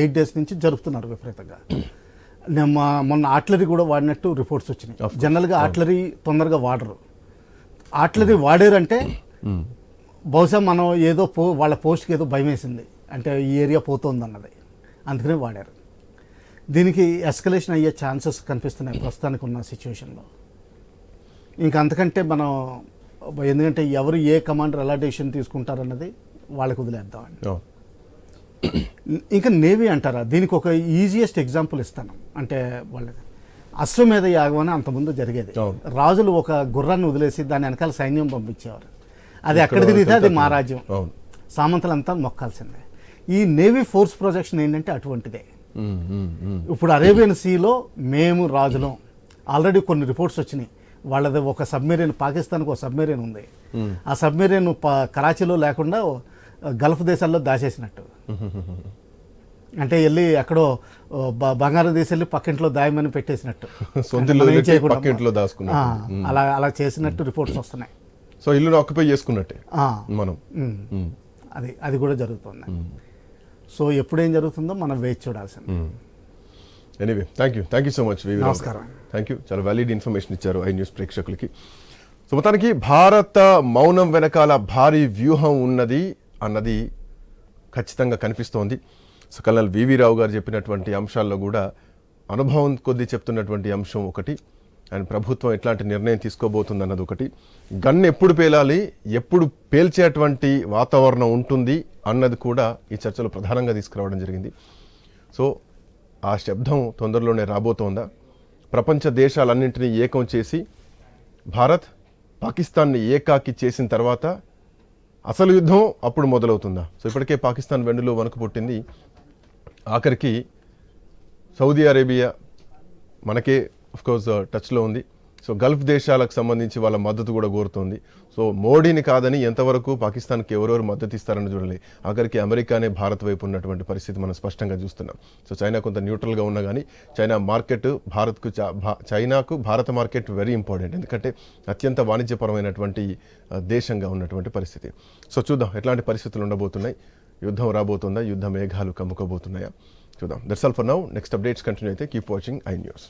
8 days నుంచి జరుపుతున్నారు విపరీతంగా. మొన్న ఆర్టిలరీ కూడా వాడినట్టు రిపోర్ట్స్ వచ్చినాయి. జనరల్గా ఆర్టిలరీ తొందరగా వాడరు. ఆర్టిలరీ వాడారంటే బహుశా మనం ఏదో వాళ్ళ పోస్ట్కి ఏదో భయం వేసింది, అంటే ఈ ఏరియా పోతుంది అన్నది, అందుకనే వాడారు. దీనికి ఎస్కలేషన్ అయ్యే ఛాన్సెస్ కనిపిస్తున్నాయి ప్రస్తుతానికి ఉన్న సిచ్యువేషన్లో. ఇంకా అంతకంటే మనం, ఎందుకంటే ఎవరు ఏ కమాండర్ ఎలా డెసిషన్ తీసుకుంటారన్నది వాళ్ళకి వదిలేద్దామండి. ఇంకా నేవీ అంటారా, దీనికి ఒక ఈజియెస్ట్ ఎగ్జాంపుల్ ఇస్తాను. అంటే వాళ్ళది అశ్వమేధ యాగం అని అంతకుముందు జరిగేది. రాజులు ఒక గుర్రాన్ని వదిలేసి దాని వెనకాల సైన్యం పంపించేవారు. అది ఎక్కడ తిరిగితే అది మా రాజ్యం, సామంతులంతా మొక్కాల్సిందే. ఈ నేవీ ఫోర్స్ ప్రొజెక్షన్ ఏంటంటే అటువంటిదే. ఇప్పుడు అరేబియన్ సీలో మేము రాజులం, ఆల్రెడీ కొన్ని రిపోర్ట్స్ వచ్చినాయి. వాళ్ళది ఒక సబ్మెరీన్, పాకిస్తాన్కి ఒక సబ్మెరీన్ ఉంది. ఆ సబ్మెరీన్ కరాచీలో లేకుండా గల్ఫ్ దేశాల్లో దాచేసినట్టు, అంటే వెళ్ళి ఎక్కడో బంగాళాదేశ్ వెళ్ళి పక్కింట్లో దాయమని పెట్టేసినట్టు, అలా అలా చేసినట్టు రిపోర్ట్స్ వస్తున్నాయి. సో ఇల్లును ఆక్యుపై చేసుకున్నట్టే మనం, అది కూడా జరుగుతుంది. సో ఎప్పుడేం జరుగుతుందో మనం వేచి చూడాల్సింది. Anyway, thank you so much. నమస్కారం. థ్యాంక్ యూ, చాలా వ్యాలిడ్ ఇన్ఫర్మేషన్ ఇచ్చారు ఐ న్యూస్ ప్రేక్షకులకి. సో మొత్తానికి భారత మౌనం వెనకాల భారీ వ్యూహం ఉన్నది అన్నది ఖచ్చితంగా కనిపిస్తోంది. సో కల్నల్ వివి రావు గారు చెప్పినటువంటి అంశాల్లో కూడా అనుభవం కొద్దీ చెప్తున్నటువంటి అంశం ఒకటి, అండ్ ప్రభుత్వం ఎట్లాంటి నిర్ణయం తీసుకోబోతుంది అన్నది ఒకటి, గన్ ఎప్పుడు పేలాలి, ఎప్పుడు పేల్చేటువంటి వాతావరణం ఉంటుంది అన్నది కూడా ఈ చర్చలో ప్రధానంగా తీసుకురావడం జరిగింది. సో ఆ శబ్దం తొందరలోనే రాబోతోందా? ప్రపంచ దేశాలన్నింటినీ ఏకం చేసి భారత్ పాకిస్తాన్ని ఏకాకి చేసిన తర్వాత అసలు యుద్ధం అప్పుడు మొదలవుతుందా? సో ఇప్పటికే పాకిస్తాన్ వెన్నులో వణుకు పుట్టింది. ఆఖరికి సౌదీ అరేబియా మనకే అఫ్కోర్స్ టచ్లో ఉంది. సో గల్ఫ్ దేశాలకు సంబంధించి వాళ్ళ మద్దతు కూడా కోరుతోంది. సో మోడీని కాదని ఎంతవరకు పాకిస్తాన్కి ఎవరెవరు మద్దతు ఇస్తారని చూడాలి. ఆఖరికి అమెరికానే భారత్ వైపు ఉన్నటువంటి పరిస్థితి మనం స్పష్టంగా చూస్తున్నాం. సో చైనా కొంత న్యూట్రల్గా ఉన్నా కానీ చైనా మార్కెట్ చైనాకు భారత మార్కెట్ వెరీ ఇంపార్టెంట్, ఎందుకంటే అత్యంత వాణిజ్యపరమైనటువంటి దేశంగా ఉన్నటువంటి పరిస్థితి. సో చూద్దాం ఎట్లాంటి పరిస్థితులు ఉండబోతున్నాయి, యుద్ధం రాబోతుందా, యుద్ధ మేఘాలు కమ్ముకోబోతున్నాయా చూద్దాం. That's all for now. Next updates continue అయితే కీప్ వాచింగ్ ఐ న్యూస్.